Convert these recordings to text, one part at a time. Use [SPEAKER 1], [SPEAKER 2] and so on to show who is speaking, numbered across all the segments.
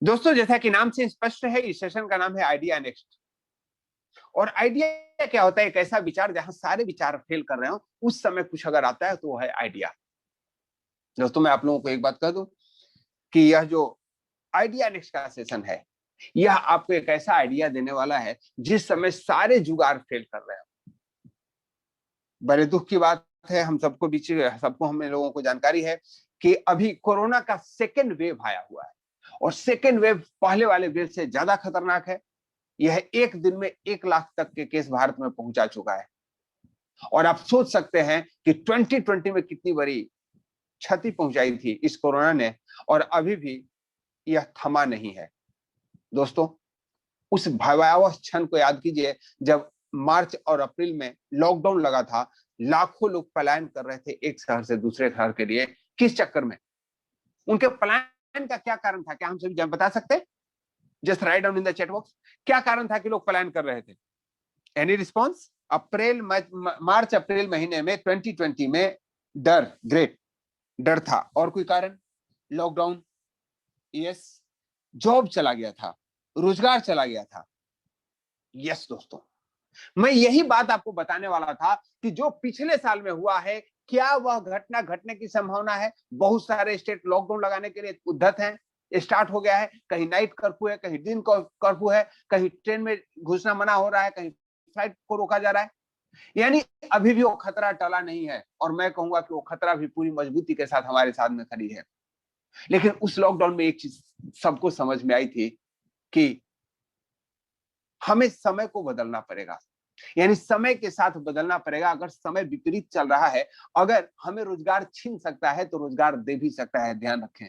[SPEAKER 1] दोस्तों, जैसा कि नाम से स्पष्ट है, इस सेशन का नाम है आइडिया नेक्स्ट। और आइडिया क्या होता है? एक ऐसा विचार जहां सारे विचार फेल कर रहे हो, उस समय कुछ अगर आता है तो वो है आइडिया। दोस्तों, मैं आप लोगों को एक बात कह दूं कि यह जो आइडिया नेक्स्ट का सेशन है, यह आपको एक ऐसा आइडिया देने वाला है जिस समय सारे जुगाड़ फेल कर रहे हो। बड़े दुख की बात है, हम सबको बीच सबको हम लोगों को जानकारी है कि अभी कोरोना का सेकेंड वेव आया हुआ है, और सेकेंड वेव पहले वाले वेव से ज्यादा खतरनाक है। यह एक दिन में 1 लाख तक के केस भारत में पहुंचा चुका है। और आप सोच सकते हैं कि 2020 में कितनी बड़ी क्षति पहुंचाई थी इस कोरोना ने, और अभी भी यह थमा नहीं है। दोस्तों, उस भयावह क्षण को याद कीजिए जब मार्च और अप्रैल में लॉकडाउन लगा था। लाखों लोग पलायन कर रहे थे एक शहर से दूसरे शहर के लिए। किस चक्कर में? उनके पलायन का क्या कारण था? क्या हम सभी बता सकते हैं? Just write down in the chat box, क्या कारण था कि लोग पलायन कर रहे थे? Any response? मार्च अप्रैल महीने में 2020 में डर, ग्रेट डर था। और कोई कारण? Lockdown, yes. जॉब चला गया था, रोजगार चला गया था, यस। दोस्तों, मैं यही बात आपको बताने वाला था कि जो पिछले साल में हुआ है, क्या वह घटना घटने की संभावना है? बहुत सारे स्टेट लॉकडाउन लगाने के लिए उद्धत हैं, स्टार्ट हो गया है। कहीं नाइट कर्फ्यू है, कहीं दिन कर्फ्यू है, कहीं ट्रेन में घुसना मना हो रहा है, कहीं फ्लाइट को रोका जा रहा है। यानी अभी भी वो खतरा टला नहीं है, और मैं कहूंगा कि वो खतरा भी पूरी मजबूती के साथ हमारे साथ में खड़ी है। लेकिन उस लॉकडाउन में एक चीज सबको समझ में आई थी कि हमें समय को बदलना पड़ेगा। यानी समय के साथ बदलना पड़ेगा। अगर समय विपरीत चल रहा है, अगर हमें रोजगार छीन सकता है तो रोजगार दे भी सकता है। ध्यान रखें,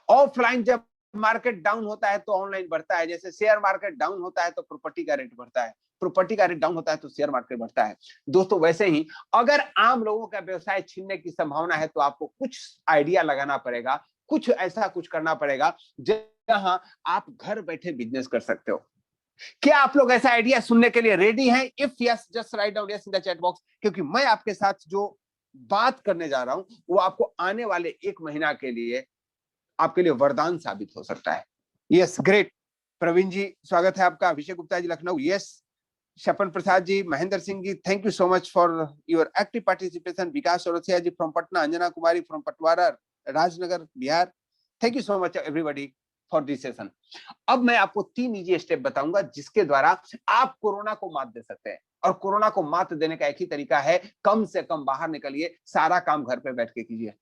[SPEAKER 1] ऑफलाइन जब मार्केट डाउन होता है तो ऑनलाइन बढ़ता है। जैसे शेयर मार्केट डाउन होता है तो प्रॉपर्टी का रेट बढ़ता है, प्रॉपर्टी का रेट डाउन होता है तो शेयर मार्केट बढ़ता है। दोस्तों, वैसे ही अगर आम लोगों का व्यवसाय छीनने की संभावना है तो आपको कुछ आइडिया लगाना पड़ेगा, कुछ ऐसा कुछ करना पड़ेगा जहां आप घर बैठे बिजनेस कर सकते हो। क्या आप लोग ऐसा आइडिया सुनने के लिए रेडी हैं? If yes, just write down yes in the chat box, क्योंकि मैं आपके साथ जो बात करने जा रहा हूं वो आपको आने वाले 1 महीना के लिए आपके लिए वरदान साबित हो सकता है। Yes, great. प्रवीण जी, स्वागत है आपका। Abhishek Gupta ji, Lucknow, yes. Shapan Prasad ji, Mahendra Singh ji, thank you so much for your active participation. Vikas Chaurasia ji from Patna, Anjana Kumari from Patwara, Rajnagar, Bihar, thank you so much everybody for this session. अब मैं आपको 3 इजी स्टेप बताऊंगा जिसके द्वारा आप कोरोना को मात दे सकते हैं। और कोरोना को मात देने का एक ही तरीका है, कम से कम बाहर निकलिए, सारा काम घर पे बैठ के कीजिए।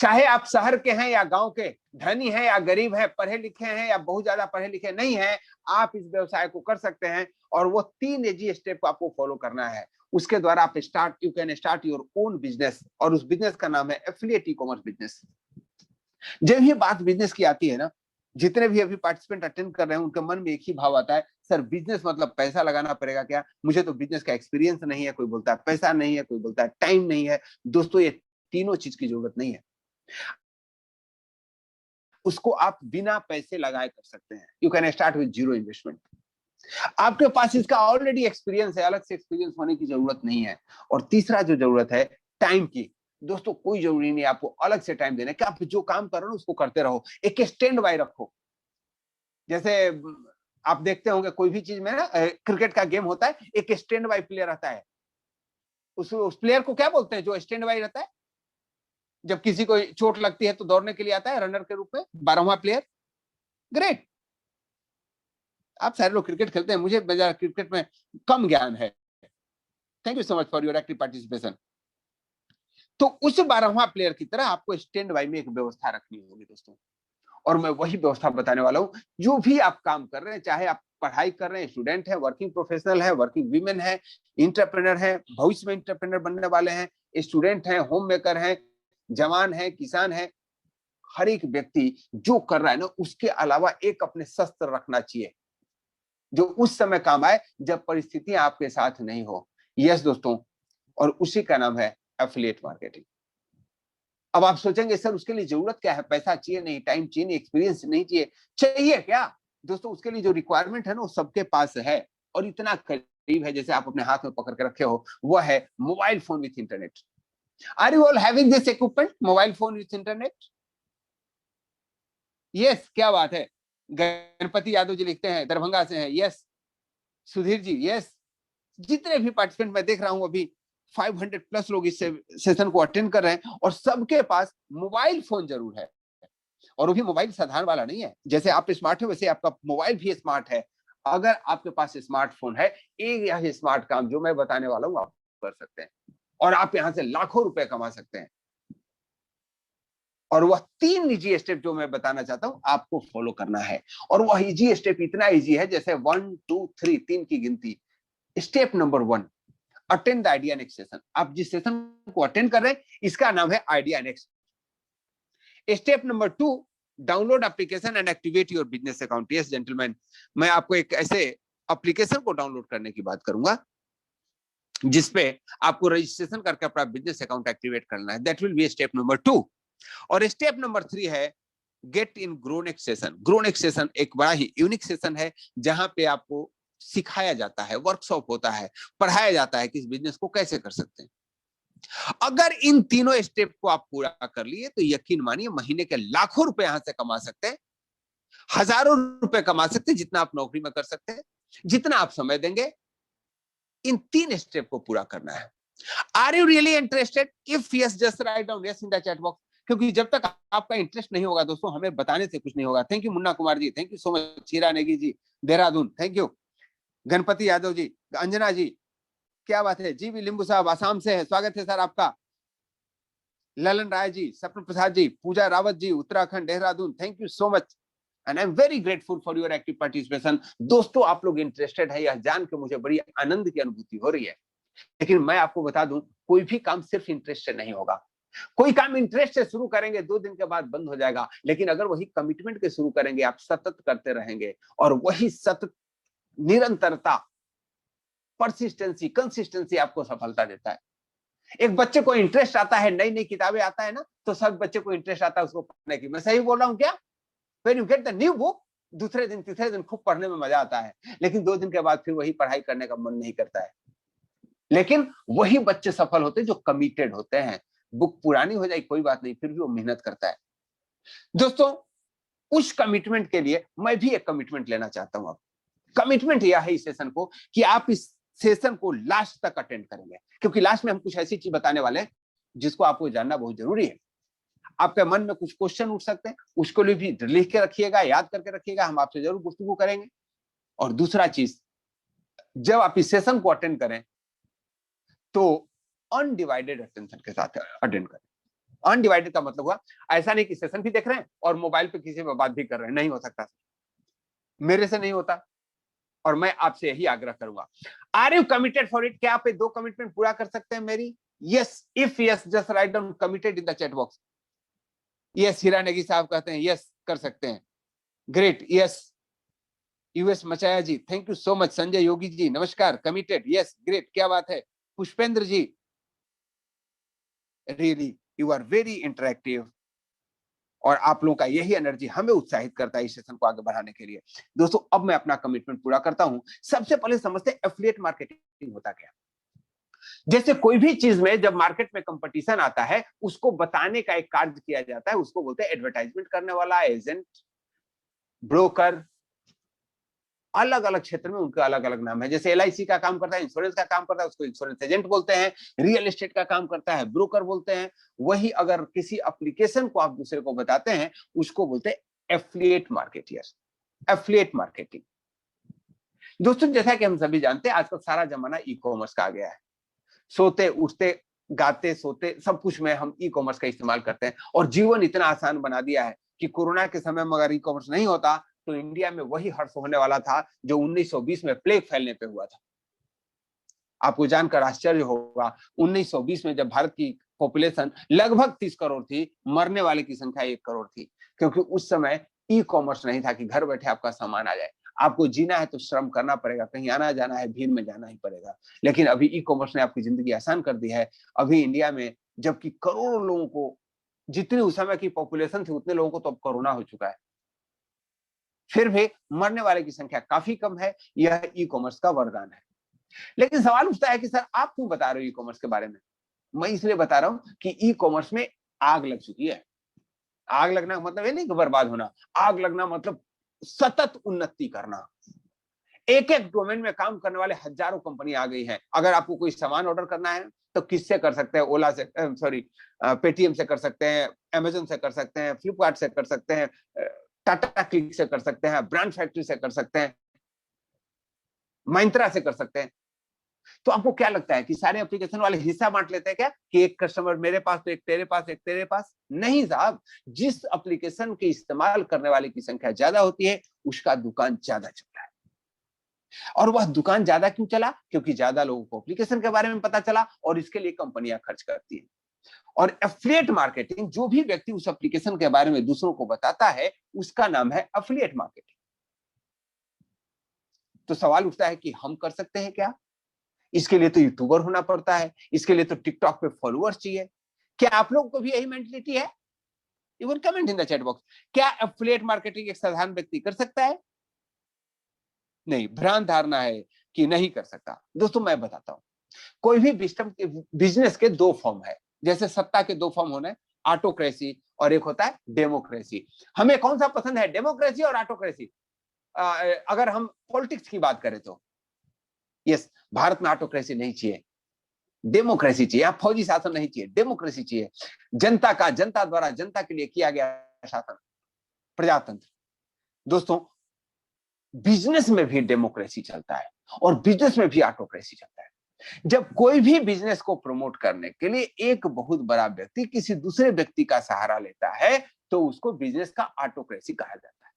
[SPEAKER 1] चाहे आप शहर के हैं या गांव के, धनी हैं या गरीब हैं, पढ़े लिखे हैं या बहुत ज्यादा पढ़े लिखे नहीं हैं, आप इस व्यवसाय को कर सकते हैं। और वो 3 इजी स्टेप आपको फॉलो करना है। उसके द्वारा आप you can start your own business, और उस बिजनेस का नाम है एफिलिएट ई कॉमर्स बिजनेस। जब ये बात बिजनेस की आती है ना, जितने भी अभी पार्टिसिपेंट अटेंड कर रहे हैं उनके मन में एक ही भाव आता है, सर बिजनेस मतलब पैसा लगाना पड़ेगा क्या? मुझे तो बिजनेस का एक्सपीरियंस नहीं है। कोई बोलता है पैसा नहीं है, कोई बोलता है टाइम नहीं है। दोस्तों, ये तीनों चीज की जरूरत नहीं है। उसको आप बिना पैसे लगाए कर सकते हैं। You can start with zero investment. आपके पास इसका ऑलरेडी एक्सपीरियंस है, अलग से एक्सपीरियंस होने की जरूरत नहीं है। और तीसरा जो जरूरत है, टाइम की। दोस्तों, कोई जरूरी नहीं आपको अलग से टाइम देने का। आप जो काम कर रहे हो उसको करते रहो, एक स्टैंड बाय रखो। जैसे आप देखते होंगे कोई भी चीज में ना, क्रिकेट का गेम होता है, एक स्टैंड बाय प्लेयर रहता है। उस प्लेयर को क्या बोलते हैं जो स्टैंड बाय रहता है? जब किसी को चोट लगती है तो दौड़ने के लिए आता है रनर के रूप में, 12वां प्लेयर। ग्रेट। आप सारे लोग क्रिकेट खेलते हैं, मुझे क्रिकेट में कम ज्ञान है। Thank you so much for your active participation. तो उस 12वां प्लेयर की तरह आपको स्टैंड बाय में एक व्यवस्था रखनी होगी दोस्तों। और मैं वही व्यवस्था बताने वाला हूं। जो भी आप काम कर रहे हैं, चाहे आप पढ़ाई कर रहे हैं, स्टूडेंट है, वर्किंग प्रोफेशनल है, वर्किंग वीमेन है, इंटरप्रेनर है, भविष्य में इंटरप्रेनर बनने वाले हैं, स्टूडेंट हैं, होम मेकर हैं, जवान है, किसान है, हर एक व्यक्ति जो कर रहा है ना, उसके अलावा एक अपने शस्त्र रखना चाहिए जो उस समय काम आए जब परिस्थितियां आपके साथ नहीं हो। यस दोस्तों, और उसी का नाम है एफिलिएट मार्केटिंग। अब आप सोचेंगे सर उसके लिए जरूरत क्या है? पैसा चाहिए नहीं, टाइम चाहिए नहीं, एक्सपीरियंस नहीं चाहिए। चाहिए क्या? दोस्तों, उसके लिए जो रिक्वायरमेंट है ना, वो सबके पास है, और इतना करीब है जैसे आप अपने हाथ में पकड़ के रखे हो। वह है mobile phone with internet. Are you all having this equipment, mobile phone with internet? Yes, क्या बात है। गणपति यादव जी लिखते हैं दरभंगा से हैं, यस। सुधीर जी यस। जितने भी पार्टिसिपेंट मैं देख रहा हूं अभी 500 प्लस लोग इस सेशन को अटेंड कर रहे हैं और सबके पास मोबाइल फोन जरूर है, और वो भी मोबाइल साधारण वाला नहीं है। जैसे आप स्मार्ट है वैसे आपका मोबाइल भी स्मार्ट है। अगर आपके पास स्मार्टफोन है, एक यह स्मार्ट काम जो मैं बताने वाला हूं आप कर सकते हैं, और आप यहां से लाखों रुपए कमा सकते हैं। और वह 3 निजी स्टेप जो मैं बताना चाहता हूं आपको फॉलो करना है, और वह इजी स्टेप इतना इजी है जैसे 1 2 3 3 की गिनती। Step number 1, attend the idea next session. आप जिस सेशन को अटेंड कर रहे हैं इसका नाम है idea next. Step number 2, download application and activate your business account. Yes gentleman, मैं आपको एक ऐसे एप्लीकेशन को डाउनलोड करने की बात करूंगा जिसपे आपको रजिस्ट्रेशन करके अपना बिजनेस अकाउंट एक्टिवेट करना है। That will be step number 2। और स्टेप नंबर 3 है गेट इन ग्रोनेक्स सेशन। ग्रोनेक्स सेशन एक बड़ा ही यूनिक सेशन है जहां पे आपको सिखाया जाता है, वर्कशॉप होता है, पढ़ाया जाता है कि इस बिजनेस को कैसे कर सकते हैं। अगर इन तीनों स्टेप को आप पूरा कर लिए तो यकीन मानिए महीने के लाखों रुपए यहां से कमा सकते हैं, हजारों रुपए कमा सकते हैं, जितना आप नौकरी में कर सकते हैं, जितना आप समय देंगे। इन 3 स्टेप को पूरा करना है। Are you really interested? If yes just write down yes in the chat box. क्योंकि जब तक आपका इंटरेस्ट नहीं होगा दोस्तों, हमें बताने से कुछ नहीं होगा। Thank you Munna Kumar ji, thank you so much. Heera Negi ji Dehradun, thank you. Ganpati Yadav ji, Anjana ji, क्या बात है। जी भी लिंबू साहब आसाम से है, स्वागत है सर आपका। Lalan Rai ji, Sapan Prasad ji, Pooja Rawat ji, Uttarakhand Dehradun, thank you so much and I am very grateful for your active participation. दोस्तों आप लोग इंटरेस्टेड है, यह जान के मुझे बड़ी आनंद की अनुभूति हो रही है। लेकिन मैं आपको बता दूं, कोई भी काम सिर्फ इंटरेस्ट से नहीं होगा। कोई काम इंटरेस्ट से शुरू करेंगे 2 दिन के बाद बंद हो जाएगा, लेकिन अगर वही कमिटमेंट के शुरू करेंगे, आप सतत करते रहेंगे, और वही सतत निरंतरता, परसिस्टेंसी, कंसिस्टेंसी आपको सफलता देता है। एक बच्चे को इंटरेस्ट आता है, नई नई किताबें आता है ना, तो सब बच्चे को इंटरेस्ट आता है उसको पढ़ने की। मैं सही बोल रहा हूं क्या? When you get the new book, दूसरे दिन तीसरे दिन खूब पढ़ने में मजा आता है, लेकिन 2 दिन के बाद फिर वही पढ़ाई करने का मन नहीं करता है। लेकिन वही बच्चे सफल होते हैं जो कमिटेड होते हैं। बुक पुरानी हो जाए कोई बात नहीं, फिर भी वो मेहनत करता है। दोस्तों उस कमिटमेंट के लिए मैं भी एक कमिटमेंट लेना चाहता हूं। अब कमिटमेंट यह है इस सेशन को कि आप इस सेशन को लास्ट तक अटेंड करेंगे, क्योंकि लास्ट में हम कुछ ऐसी चीज बताने वाले हैं जिसको आपको जानना बहुत जरूरी है। आपके मन में कुछ क्वेश्चन उठ सकते हैं, उसको भी लिख के रखिएगा, याद करके रखिएगा, हम आपसे जरूर गुफ्तगू करेंगे। और दूसरा चीज, जब आप इस सेशन को अटेंड करें तो अनडिवाइडेड अटेंशन के साथ अटेंड करें। अनडिवाइडेड का मतलब हुआ ऐसा नहीं कि सेशन भी देख रहे हैं और मोबाइल पे किसी में बात भी कर रहे हैं, नहीं हो सकता, मेरे से नहीं होता, और मैं आपसे यही आग्रह करूंगा। Are you committed for it? क्या आप 2 कमिटमेंट पूरा कर सकते हैं मेरी? Yes, if yes just write down committed in the chat box. Yes, Heera Negi साहब कहते हैं यस कर सकते हैं, ग्रेट, यस। यूएस मचाया ji, thank you so much. Sanjay Yogi ji नमस्कार, कमिटेड, यस, ग्रेट, क्या बात है। Pushpendra ji, really you are very interactive, और आप लोगों का यही एनर्जी हमें उत्साहित करता है इस सेशन को आगे बढ़ाने के लिए। दोस्तों अब मैं अपना कमिटमेंट पूरा करता हूं। सबसे पहले समझते हैं एफिलिएट मार्केटिंग होता क्या। जैसे कोई भी चीज में जब मार्केट में कंपटीशन आता है, उसको बताने का एक कार्य किया जाता है, उसको बोलते हैं एडवर्टाइजमेंट करने वाला, एजेंट, ब्रोकर। अलग अलग क्षेत्र में उनका अलग अलग नाम है। जैसे एलआईसी का काम करता है, इंश्योरेंस का काम करता है, उसको इंश्योरेंस एजेंट बोलते हैं। रियल एस्टेट का काम करता है, ब्रोकर बोलते हैं। वही अगर किसी एप्लीकेशन को आप दूसरे को बताते हैं, उसको बोलते हैं एफिलिएट मार्केटियर, एफिलिएट मार्केटिंग। दोस्तों जैसा कि हम सभी जानते हैं, आजकल सारा जमाना ई कॉमर्स का आ गया है। सोते उठते गाते सोते सब कुछ में हम ई कॉमर्स का इस्तेमाल करते हैं, और जीवन इतना आसान बना दिया है कि कोरोना के समय में अगर ई कॉमर्स नहीं होता तो इंडिया में वही हर्ष होने वाला था जो 1920 में प्लेग फैलने पे हुआ था। आपको जानकर आश्चर्य होगा, 1920 में जब भारत की पॉपुलेशन लगभग 30 करोड़ थी, मरने वाले की संख्या 1 करोड़ थी, क्योंकि उस समय ई कॉमर्स नहीं था कि घर बैठे आपका सामान आ जाए। आपको जीना है तो श्रम करना पड़ेगा, कहीं आना जाना है, भीड़ में जाना ही पड़ेगा। लेकिन अभी ई कॉमर्स ने आपकी जिंदगी आसान कर दी है। अभी इंडिया में जबकि करोड़ों लोगों को, जितनी उस समय की पॉपुलेशन थी उतने लोगों को तो अब कोरोना हो चुका है, फिर भी मरने वाले की संख्या काफी कम है। यह ई कॉमर्स का वरदान है। लेकिन सवाल उठता है कि सर आप क्यों बता रहे हो ई कॉमर्स के बारे में? मैं इसलिए बता रहा हूं कि ई कॉमर्स में आग लग चुकी है। आग लगना मतलब ये नहीं कि बर्बाद होना, आग लगना मतलब सतत उन्नति करना। एक एक डोमेन में काम करने वाले हजारों कंपनी आ गई हैं। अगर आपको कोई सामान ऑर्डर करना है तो किससे कर सकते हैं? ओला से, सॉरी, पेटीएम से कर सकते हैं, अमेजन से कर सकते हैं, फ्लिपकार्ट से कर सकते हैं, टाटा क्लिक से कर सकते हैं, ब्रांड फैक्ट्री से कर सकते हैं, महिंद्रा से कर सकते हैं। तो आपको क्या लगता है कि सारे एप्लीकेशन वाले हिस्सा बांट लेते हैं क्या, कि एक कस्टमर मेरे पास तो एक तेरे पास, एक तेरे पास? नहीं साहब, जिस एप्लीकेशन के इस्तेमाल करने वाले की संख्या ज्यादा होती है उसका दुकान ज्यादा चलता है। और वह दुकान ज्यादा क्यों चला? क्योंकि ज्यादा लोगों को एप्लीकेशन के बारे में पता चला और इसके लिए कंपनियां खर्च करती हैं। और एफिलिएट मार्केटिंग, जो भी व्यक्ति उस एप्लीकेशन के बारे में दूसरों को बताता है उसका नाम है एफिलिएट मार्केटिंग। तो सवाल उठता है कि हम कर सकते हैं क्या? इसके लिए तो यूट्यूबर होना पड़ता है, इसके लिए तो टिकटॉक पे फॉलोअर्स चाहिए। क्या आप लोगों को भी यही मेंटलिटी है? You can comment in the chat box. क्या एफिलिएट मार्केटिंग एक साधारण व्यक्ति कर सकता है? नहीं, भ्रांत धारणा है कि नहीं कर सकता। दोस्तों मैं बताता हूं, कोई भी बिजनेस के दो फॉर्म है। जैसे सत्ता के दो फॉर्म होने, ऑटोक्रेसी और एक होता है डेमोक्रेसी। हमें कौन सा पसंद है, डेमोक्रेसी और ऑटोक्रेसी? अगर हम पॉलिटिक्स की बात करें तो यस, भारत में ऑटोक्रेसी नहीं चाहिए, डेमोक्रेसी चाहिए। यहाँ फौजी शासन नहीं चाहिए, डेमोक्रेसी चाहिए। जनता का, जनता द्वारा जनता के लिए किया गया शासन, प्रजातंत्र। दोस्तों बिजनेस में भी डेमोक्रेसी चलता है और बिजनेस में भी ऑटोक्रेसी चलता है। जब कोई भी बिजनेस को प्रमोट करने के लिए एक बहुत बड़ा व्यक्ति किसी दूसरे व्यक्ति का सहारा लेता है तो उसको बिजनेस का ऑटोक्रेसी कहा जाता है।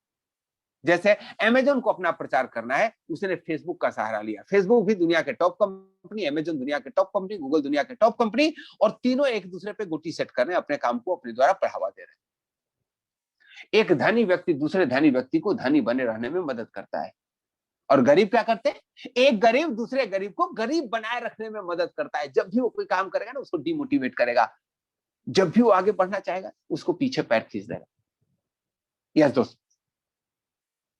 [SPEAKER 1] जैसे अमेजन को अपना प्रचार करना है, उसने फेसबुक का सहारा लिया। फेसबुक भी दुनिया के टॉप कंपनी, अमेजन दुनिया के टॉप कंपनी, गूगल दुनिया के टॉप कंपनी, और तीनों एक दूसरे पे गोटी सेट कर रहे हैं, अपने काम को अपने द्वारा बढ़ावा दे रहे हैं। एक धनी व्यक्ति दूसरे धनी व्यक्ति को धनी बने रहने में मदद करता है, और गरीब क्या करते हैं? एक गरीब दूसरे गरीब को गरीब बनाए रखने में मदद करता है। जब भी वो कोई काम करेगा ना उसको डिमोटिवेट करेगा, जब भी वो आगे बढ़ना चाहेगा उसको पीछे पैर खींच देगा। यस दोस्त,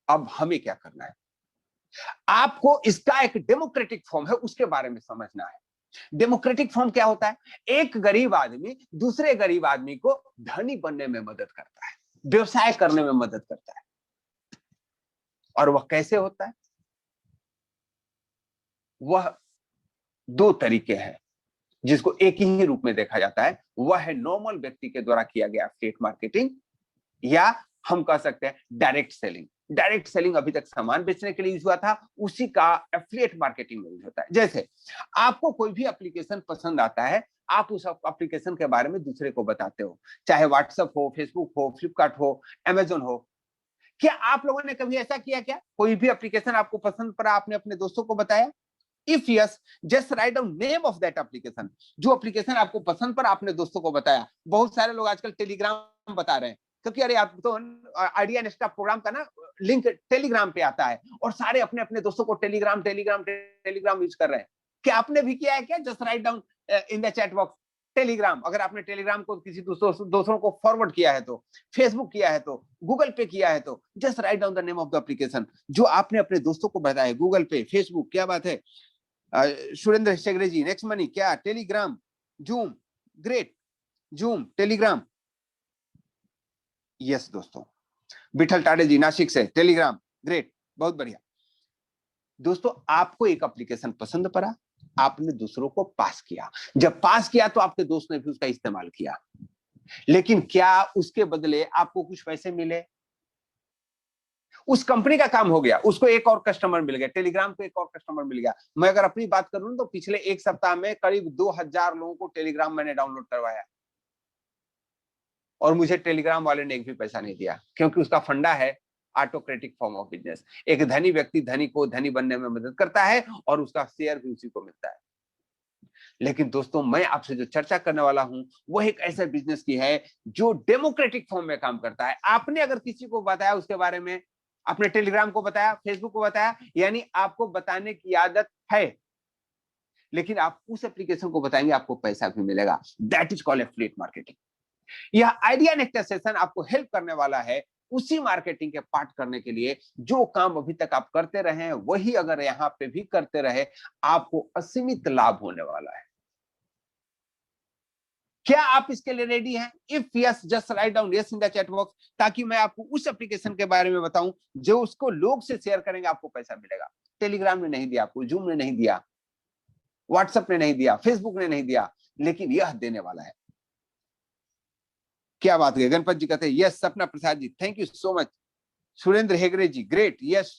[SPEAKER 1] अब हमें क्या करना है? आपको इसका एक डेमोक्रेटिक फॉर्म है उसके बारे में समझना है। डेमोक्रेटिक फॉर्म क्या होता है? एक गरीब आदमी दूसरे गरीब आदमी को धनी बनने में मदद करता है, व्यवसाय करने में मदद करता है। और वह कैसे होता है? वह दो तरीके हैं जिसको एक ही रूप में देखा जाता है। वह है नॉर्मल व्यक्ति के द्वारा किया गया एफिलिएट मार्केटिंग, या हम कह सकते हैं डायरेक्ट सेलिंग। डायरेक्ट सेलिंग अभी तक सामान बेचने के लिए यूज हुआ था, उसी का एफिलिएट मार्केटिंग में यूज होता है। जैसे आपको कोई भी एप्लीकेशन पसंद आता है, आप उस एप्लीकेशन के बारे में दूसरे को बताते हो, चाहे व्हाट्सएप हो, फेसबुक हो, फ्लिपकार्ट हो, अमेजन हो। क्या आप लोगों ने कभी ऐसा किया? क्या कोई भी एप्लीकेशन आपको पसंद पड़ा, आपने अपने दोस्तों को बताया? If yes, just write down name of that application. जो एप्लीकेशन आपको पसंद पड़ा आपने दोस्तों को बताया। बहुत सारे लोग आजकल टेलीग्राम बता रहे हैं, क्योंकि अरे आप तो आइडिया नेक्स्ट प्रोग्राम का ना लिंक टेलीग्राम पे आता है, और सारे अपने अपने दोस्तों को टेलीग्राम टेलीग्राम टेलीग्राम यूज कर रहे हैं। क्या आपने भी किया है क्या? Just write down in the chat box Telegram. अगर आपने टेलीग्राम को किसी दोस्तों को फॉरवर्ड किया है, तो फेसबुक किया है, तो गूगल पे किया है, तो just write down the name of the application जो आपने अपने दोस्तों को बताया। गूगल पे, फेसबुक, क्या बात है। सुरेंद्र शेगरे जी, नेक्स्ट मनी क्या? Telegram, zoom, great, zoom, Telegram. Yes दोस्तों, विठल टाडे जी नासिक से, टेलीग्राम, ग्रेट, बहुत बढ़िया। दोस्तों आपको एक एप्लीकेशन पसंद पड़ा, आपने दूसरों को पास किया। जब पास किया तो आपके दोस्त ने भी उसका इस्तेमाल किया, लेकिन क्या उसके बदले आपको कुछ पैसे मिले? उस कंपनी का काम हो गया, उसको एक और कस्टमर मिल गया, टेलीग्राम को एक और कस्टमर मिल गया। मैं अगर अपनी बात करूं तो पिछले एक सप्ताह में करीब 2000 लोगों को टेलीग्राम मैंने डाउनलोड करवाया, और मुझे टेलीग्राम वाले ने एक भी पैसा नहीं दिया, क्योंकि उसका फंडा है ऑटोक्रेटिक फॉर्म ऑफ बिजनेस। एक धनी व्यक्ति धनी को धनी बनने में मदद करता है और उसका शेयर भी उसी को मिलता है। लेकिन दोस्तों मैं आपसे जो चर्चा करने वाला हूं वो एक ऐसे बिजनेस की है जो डेमोक्रेटिक फॉर्म में काम करता है। आपने अगर किसी को बताया उसके बारे में, आपने टेलीग्राम को बताया, फेसबुक को बताया, यानी आपको बताने की आदत है, लेकिन आप उस एप्लीकेशन को बताएंगे आपको पैसा भी मिलेगा। That is called affiliate marketing. यह आइडिया नेक्टर सेशन आपको हेल्प करने वाला है उसी मार्केटिंग के पार्ट करने के लिए। जो काम अभी तक आप करते रहे वही अगर यहाँ पे भी करते रहे, आपको असीमित लाभ होने वाला है। क्या आप इसके लिए रेडी हैं? If yes, just write down yes in the chat box, ताकि मैं आपको उस एप्लीकेशन के बारे में बताऊं जो उसको लोग से शेयर करेंगे, आपको पैसा मिलेगा। टेलीग्राम ने नहीं दिया आपको, जूम ने नहीं दिया, व्हाट्सएप ने नहीं दिया, फेसबुक ने नहीं दिया, लेकिन यह देने वाला है। क्या बात है। गणपत जी कहते हैं yes. Sapna Prasad ji thank you so much. Surendra Hegde ji great yes.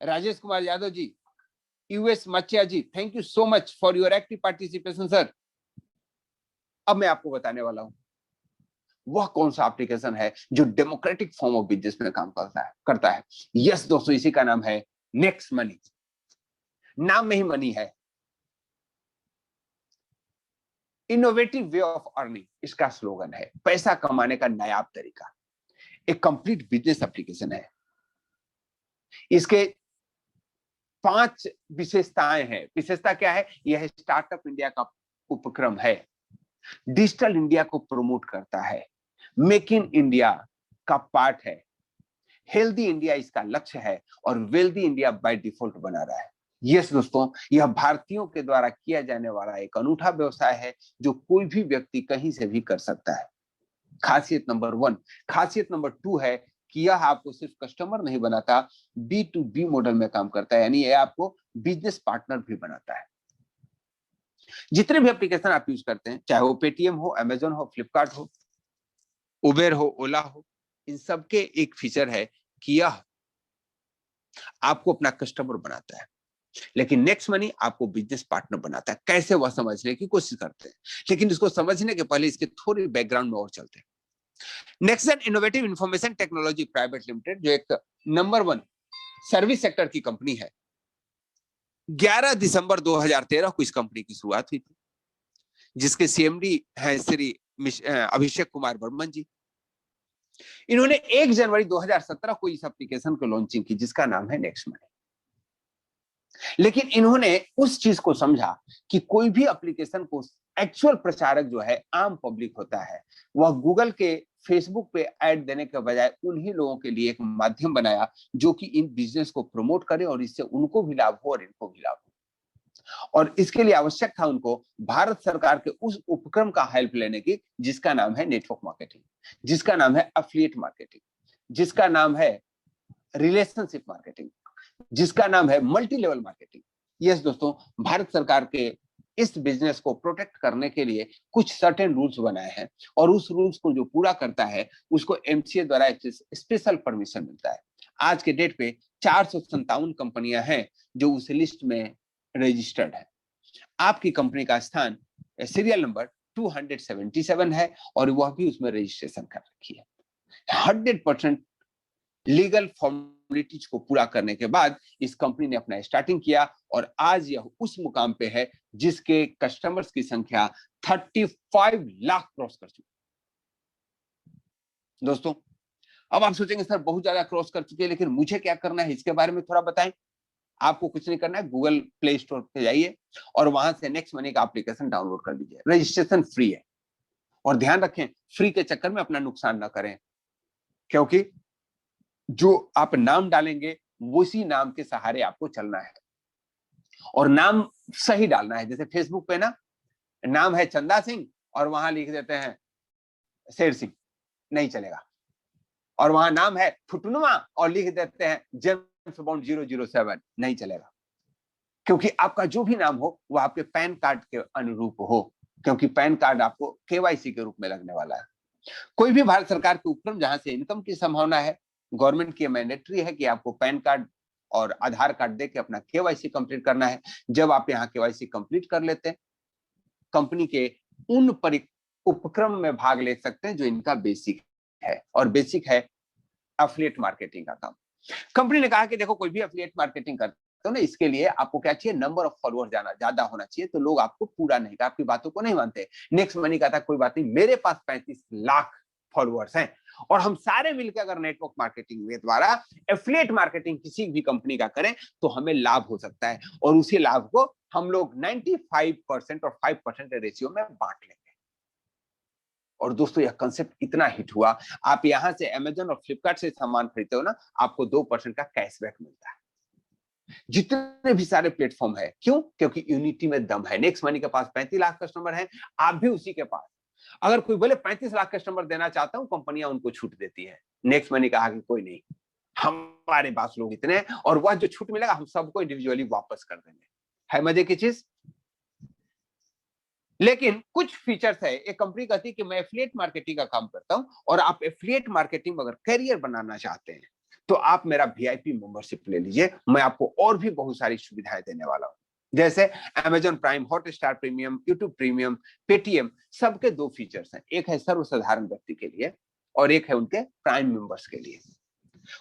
[SPEAKER 1] Rajesh Kumar Yadav ji, यूएस मचिया ji thank you so much for your active participation sir. अब मैं आपको बताने वाला हूं वह कौन सा एप्लीकेशन है जो डेमोक्रेटिक फॉर्म ऑफ बिजनेस में काम करता है। यस दोस्तों, इसी का नाम है नेक्स्ट मनी। नाम में ही मनी है। इनोवेटिव वे ऑफ अर्निंग इसका स्लोगन है, पैसा कमाने का नायाब तरीका। एक कंप्लीट बिजनेस एप्लीकेशन है। इसके 5 विशेषताएं हैं। विशेषता क्या है? यह स्टार्टअप इंडिया का उपक्रम है, डिजिटल इंडिया को प्रमोट करता है, मेक इन इंडिया का पार्ट है, हेल्दी इंडिया इसका लक्ष्य है, और वेल्दी इंडिया बाय डिफॉल्ट बना रहा है। यस दोस्तों, यह भारतीयों के द्वारा किया जाने वाला एक अनूठा व्यवसाय है जो कोई भी व्यक्ति कहीं से भी कर सकता है। खासियत नंबर 1। खासियत नंबर 2 है कि यह आपको सिर्फ कस्टमर नहीं बनाता, B2B मॉडल में काम करता है, यानी यह आपको बिजनेस पार्टनर भी बनाता है। जितने भी एप्लीकेशन आप यूज करते हैं, चाहे वो पेटीएम हो, अमेजन हो, फ्लिपकार्ट हो, उबेर हो, ओला हो, इन सबके एक फीचर है कि यह आपको अपना कस्टमर बनाता है, लेकिन नेक्स्ट मनी आपको बिजनेस पार्टनर बनाता है। कैसे, वह समझने की कोशिश करते हैं, लेकिन इसको समझने के पहले इसके थोड़ी बैकग्राउंड में और चलते हैं। Nexon innovative information technology private limited, जो एक नंबर 1 सर्विस सेक्टर की कंपनी है, 11 दिसंबर 2013 को इस कंपनी की शुरुआत हुई थी, जिसके सीएमडी हैं श्री अभिषेक कुमार वर्मन जी। इन्होंने 1 जनवरी 2017 को इस एप्लीकेशन को लॉन्चिंग की, जिसका नाम है नेक्स्ट मनी। लेकिन इन्होंने उस चीज को समझा कि कोई भी एप्लीकेशन को एक्चुअल प्रचारक जो है आम पब्लिक होता है, वह गूगल के फेसबुक पे ऐड देने के बजाय उन्हीं लोगों के लिए एक माध्यम बनाया जो कि इन बिजनेस को प्रमोट करे और इससे उनको भी लाभ हो और इनको भी लाभ हो। और इसके लिए आवश्यक था उनको भारत सरकार के उस उपक्रम का हेल्प लेने की, जिसका नाम है नेटवर्क मार्केटिंग, जिसका नाम है एफिलिएट मार्केटिंग, जिसका नाम है रिलेशनशिप मार्केटिंग, जिसका नाम है मल्टी लेवल मार्केटिंग। यस दोस्तों, भारत सरकार के इस बिजनेस को प्रोटेक्ट करने के लिए कुछ सर्टेन रूल्स बनाए हैं, और उस रूल्स को जो पूरा करता है उसको एमसीए द्वारा एक स्पेशल परमिशन मिलता है। आज के डेट पे 457 कंपनियां हैं जो उस लिस्ट में रजिस्टर्ड है। आपकी कंपनी का स्थान सीरियल नंबर 277 है और वह भी उसमें रजिस्ट्रेशन कर रखी है। 100% लीगल फॉर्मेलिटीज को पूरा करने के बाद इस कंपनी ने अपना स्टार्टिंग किया, और आज यह उस मुकाम पे है जिसके कस्टमर्स की संख्या 35 लाख क्रॉस कर चुकी। दोस्तों, अब आप सोचेंगे सर बहुत ज्यादा क्रॉस कर चुके हैं, लेकिन मुझे क्या करना है इसके बारे में थोड़ा बताएं। आपको कुछ नहीं करना है, गूगल प्ले स्टोर पे जाइए और वहां से नेक्स्ट मनी का एप्लीकेशन डाउनलोड कर लीजिए। रजिस्ट्रेशन फ्री है, और ध्यान रखें फ्री के चक्कर में अपना नुकसान ना करें, क्योंकि जो आप नाम डालेंगे उसी नाम के सहारे आपको चलना है, और नाम सही डालना है। जैसे फेसबुक पे ना नाम है चंदा सिंह और वहां लिख देते हैं शेर सिंह, नहीं चलेगा। और वहां नाम है फुटनुमा और लिख देते हैं जेम्स बॉन्ड 007, नहीं चलेगा। क्योंकि आपका जो भी नाम हो वो आपके पैन कार्ड के अनुरूप हो, क्योंकि पैन कार्ड आपको केवाईसी के रूप में लगने वाला है। कोई भी भारत सरकार के उपक्रम जहां से इनकम की संभावना है, गवर्नमेंट की मैंडेटरी है कि आपको पैन कार्ड और आधार कार्ड देके अपना केवाईसी कंप्लीट करना है। जब आप यहाँ केवाईसी कंप्लीट कर लेते हैं, कंपनी के उन उपक्रम में भाग ले सकते हैं जो इनका बेसिक है, और बेसिक है एफिलिएट मार्केटिंग का काम। कंपनी ने कहा कि देखो कोई भी एफिलिएट मार्केटिंग करते हो ना, इसके लिए आपको क्या चाहिए, नंबर ऑफ फॉलोअर ज्यादा होना चाहिए, तो लोग आपको पूरा नहीं, आपकी बातों को नहीं मानते। नेक्स्ट मनी का था कोई बात नहीं, मेरे पास 35 लाख फॉलोअर्स हैं, और हम सारे मिलकर अगर नेटवर्क मार्केटिंग के द्वारा एफिलिएट मार्केटिंग किसी भी कंपनी का करें तो हमें लाभ हो सकता है, और उसी लाभ को हम लोग 95% और 5% रेशियो में बांट लेंगे। और दोस्तों, यह कंसेप्ट इतना हिट हुआ, आप यहां से अमेजन और फ्लिपकार्ट से सामान खरीदते हो ना, आपको 2% का कैशबैक मिलता है। जितने भी सारे प्लेटफॉर्म है, क्यों? क्योंकि यूनिटी में दम है। नेक्स्ट मनी के पास 35 लाख कस्टमर है, आप भी उसी के पास। अगर कोई बोले 35 लाख कस्टमर देना चाहता हूं, कंपनियां उनको छूट देती है। नेक्स्ट मनी कहा कि कोई नहीं, हमारे पास लोग इतने हैं और वह जो छूट मिलेगा हम सबको इंडिविजुअली वापस कर देंगे। है मजे की चीज। लेकिन कुछ फीचर्स है, एक कंपनी कहती है कि मैं एफिलिएट मार्केटिंग का काम करता हूं और आप एफिलिएट मार्केटिंग में अगर करियर बनाना चाहते हैं तो आप मेरा वीआईपी मेंबरशिप ले लीजिए, मैं आपको और भी बहुत सारी सुविधाएं देने वाला हूं। जैसे Amazon prime, Hotstar premium, YouTube premium, Paytm, सबके दो फीचर्स हैं। एक है सर्वसाधारण व्यक्ति के लिए और एक है उनके प्राइम मेंबर्स के लिए।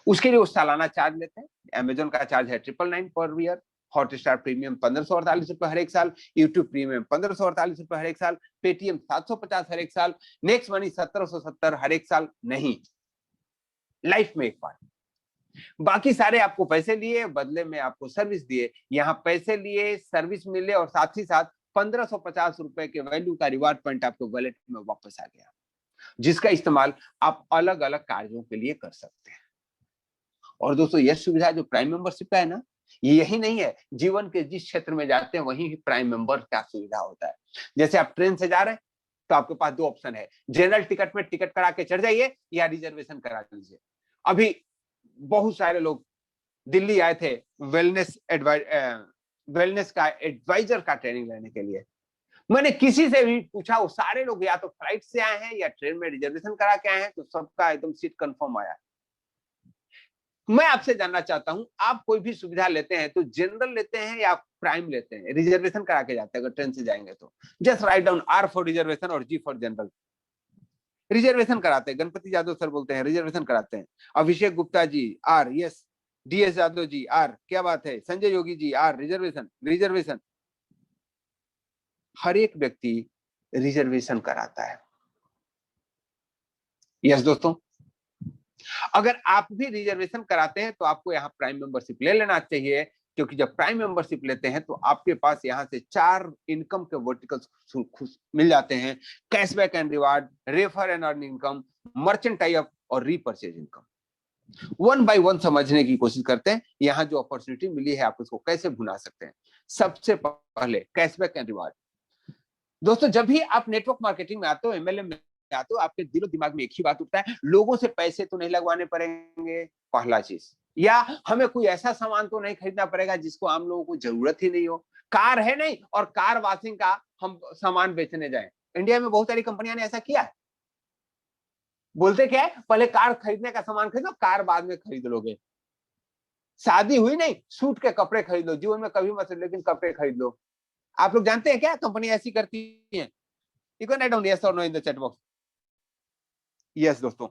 [SPEAKER 1] उसके लिए वो सालाना चार्ज लेते हैं। अमेजॉन का चार्ज है 999 पर ईयर, हॉटस्टार प्रीमियम 1548 रुपए हर एक साल, यूट्यूब प्रीमियम 1548 रुपए हर एक साल, पेटीएम 750 हर एक साल, नेक्स्ट मनी 1770 हर एक साल। नहीं, लाइफ में एक बार। बाकी सारे आपको पैसे लिए, बदले में आपको सर्विस दिए। यहाँ पैसे लिए, सर्विस मिले और साथ ही साथ 1550 रुपए के वैल्यू का रिवार्ड पॉइंट आपको वॉलेट में वापस आ गया, जिसका इस्तेमाल आप अलग अलग कार्यों के लिए कर सकते हैं। और दोस्तों, यह सुविधा जो प्राइम मेंबरशिप का है ना, ये यही नहीं है, जीवन के जिस क्षेत्र में जाते हैं वहीं प्राइम मेंबर का सुविधा होता है। जैसे आप ट्रेन से जा रहे हैं तो आपके पास दो ऑप्शन है, जनरल टिकट में टिकट करा के चढ़ जाइए या रिजर्वेशन करा लीजिए। अभी बहुत सारे लोग दिल्ली आए थे वेलनेस का एडवाइजर का ट्रेनिंग लेने के लिए। मैंने किसी से भी पूछा, वो सारे लोग या तो फ्लाइट से आए हैं या ट्रेन में रिजर्वेशन करा के आए हैं, तो सबका एकदम सीट कंफर्म आया। मैं आपसे जानना चाहता हूं, आप कोई भी सुविधा लेते हैं तो जनरल लेते हैं या प्राइम लेते हैं? रिजर्वेशन करा के जाते हैं अगर ट्रेन से जाएंगे तो? Just write down R for reservation और जी फॉर जनरल। रिजर्वेशन कराते हैं। गणपति यादव सर बोलते हैं रिजर्वेशन कराते हैं। Abhishek Gupta ji are, yes. DS Yadav ji are, क्या बात है। Sanjay Yogi ji are, reservation reservation. हर एक व्यक्ति रिजर्वेशन कराता है। यस दोस्तों, अगर आप भी रिजर्वेशन कराते हैं तो आपको यहाँ प्राइम मेंबरशिप ले लेना चाहिए, क्योंकि जब प्राइम मेंबरशिप लेते हैं तो आपके पास यहाँ से 4 इनकम के वर्टिकल्स मिल जाते हैं। Cashback and reward, refer and earn income, merchant tie up और repurchase income. One by one समझने की कोशिश करते हैं। यहाँ जो अपॉर्चुनिटी मिली है आप उसको कैसे भुना सकते हैं। सबसे पहले कैशबैक एंड रिवार्ड। दोस्तों, जब भी आप नेटवर्क मार्केटिंग में आते हो, एमएलएम में आते हो, आपके दिलो दिमाग में एक ही बात उठता है, लोगों से पैसे तो नहीं लगवाने पड़ेंगे, पहला चीज। या हमें कोई ऐसा सामान तो नहीं खरीदना पड़ेगा जिसको आम लोगों को जरूरत ही नहीं हो। कार है नहीं और कार वॉशिंग का हम सामान बेचने जाए। इंडिया में बहुत सारी कंपनियां ने ऐसा किया है। बोलते क्या है, पहले कार खरीदने का सामान खरीदो, कार बाद में खरीद लोगे। शादी हुई नहीं, सूट के कपड़े खरीद लो। जीवन में कभी मत, लेकिन कपड़े खरीद लो। आप लोग जानते हैं क्या कंपनी ऐसी करती है? You can write down yes और no in the chat box. Yes दोस्तों,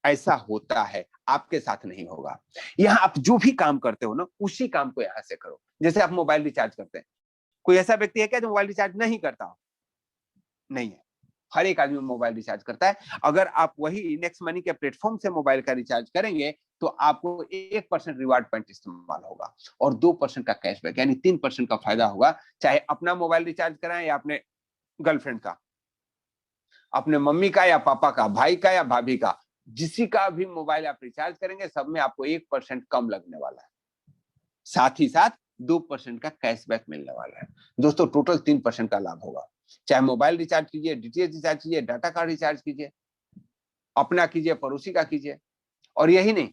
[SPEAKER 1] ऐसा होता है, आपके साथ नहीं होगा। यहाँ आप जो भी काम करते हो ना, उसी काम को यहाँ से करो। जैसे आप मोबाइल रिचार्ज करते हैं, कोई ऐसा व्यक्ति है क्या जो मोबाइल रिचार्ज नहीं करता? नहीं है, हर एक आदमी मोबाइल रिचार्ज करता है। अगर आप वही नेक्स्ट मनी के प्लेटफॉर्म से मोबाइल का रिचार्ज करेंगे तो आपको 1% रिवार्ड पॉइंट इस्तेमाल होगा और 2% का कैशबैक, यानी 3% का फायदा होगा। चाहे अपना मोबाइल रिचार्ज कराएं या अपने गर्लफ्रेंड का, अपने मम्मी का या पापा का, भाई का या भाभी का, जिसी का भी मोबाइल आप रिचार्ज करेंगे, सब में आपको 1% कम लगने वाला है। साथ ही साथ 2% का कैशबैक मिलने वाला है। दोस्तों, टोटल 3% का लाभ होगा। चाहे मोबाइल रिचार्ज कीजिए, डीटीएच रिचार्ज कीजिए, डाटा कार्ड रिचार्ज कीजिए, अपना कीजिए, पड़ोसी का कीजिए। और यही नहीं,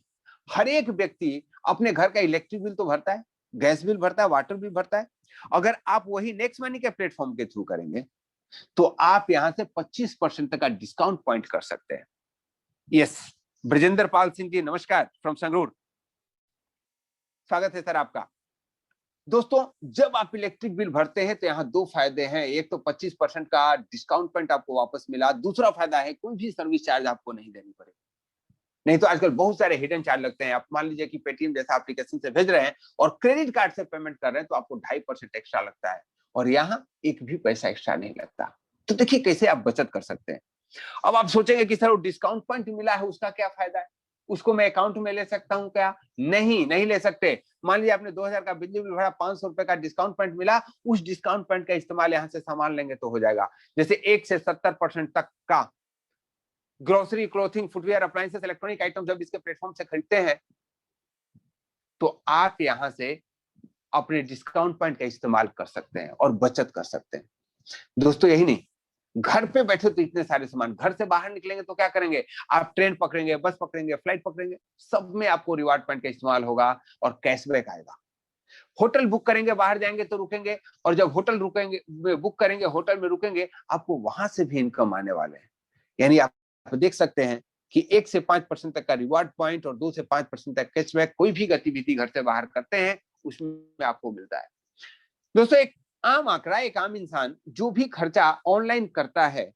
[SPEAKER 1] हर एक व्यक्ति अपने घर का इलेक्ट्रिक बिल तो भरता है, गैस बिल भरता है, वाटर बिल भरता है। अगर आप वही नेक्स्ट मनी के प्लेटफॉर्म के थ्रू करेंगे तो आप यहां से 25% तक का डिस्काउंट पॉइंट कर सकते हैं। यस, ब्रजेंद्र पाल सिंह जी नमस्कार फ्रॉम संगरूर, स्वागत है सर आपका। दोस्तों, जब आप इलेक्ट्रिक बिल भरते हैं तो यहाँ दो फायदे हैं। एक तो 25% का डिस्काउंट पॉइंट आपको वापस मिला। दूसरा फायदा है, कोई भी सर्विस चार्ज आपको नहीं देनी पड़ेगी। नहीं तो आजकल बहुत सारे हिडन चार्ज लगते हैं। आप मान लीजिए कि पेटीएम जैसा एप्लीकेशन से भेज रहे हैं और क्रेडिट कार्ड से पेमेंट कर रहे हैं तो आपको 2.5% एक्स्ट्रा लगता है, और यहाँ एक भी पैसा एक्स्ट्रा नहीं लगता। तो देखिए कैसे आप बचत कर सकते हैं। अब आप सोचेंगे कि सर वो डिस्काउंट पॉइंट मिला है उसका क्या फायदा है, उसको मैं अकाउंट में ले सकता हूं क्या? नहीं, नहीं ले सकते। मान लीजिए आपने 2000 का बिजली बिल भरा, 500 रुपए का डिस्काउंट पॉइंट मिला, उस डिस्काउंट पॉइंट का इस्तेमाल यहाँ से सामान लेंगे तो हो जाएगा। जैसे 1 से 70% तक का grocery, clothing, footwear, appliances, electronic item जब इसके प्लेटफॉर्म से खरीदते हैं तो आप यहां से अपने डिस्काउंट पॉइंट का इस्तेमाल कर सकते हैं और बचत कर सकते हैं। दोस्तों यही नहीं, घर पे बैठे तो इतने सारे सामान, घर से बाहर निकलेंगे तो क्या करेंगे, आप ट्रेन पकड़ेंगे, बस पकड़ेंगे, फ्लाइट पकड़ेंगे, सब में आपको रिवार्ड पॉइंट का इस्तेमाल होगा और कैशबैक आएगा। होटल बुक करेंगे, बाहर जाएंगे तो रुकेंगे, और जब होटल रुकेंगे, बुक करेंगे, होटल में रुकेंगे, आपको वहां से भी इनकम आने वाले हैं। यानी आप देख सकते हैं कि 1 से 5% तक का रिवार्ड पॉइंट और 2 से 5% तक कैशबैक, कोई भी गतिविधि घर से बाहर करते हैं उसमें आपको मिलता है। दोस्तों एक आम आंकड़ा, एक आम इंसान जो भी खर्चा ऑनलाइन करता है,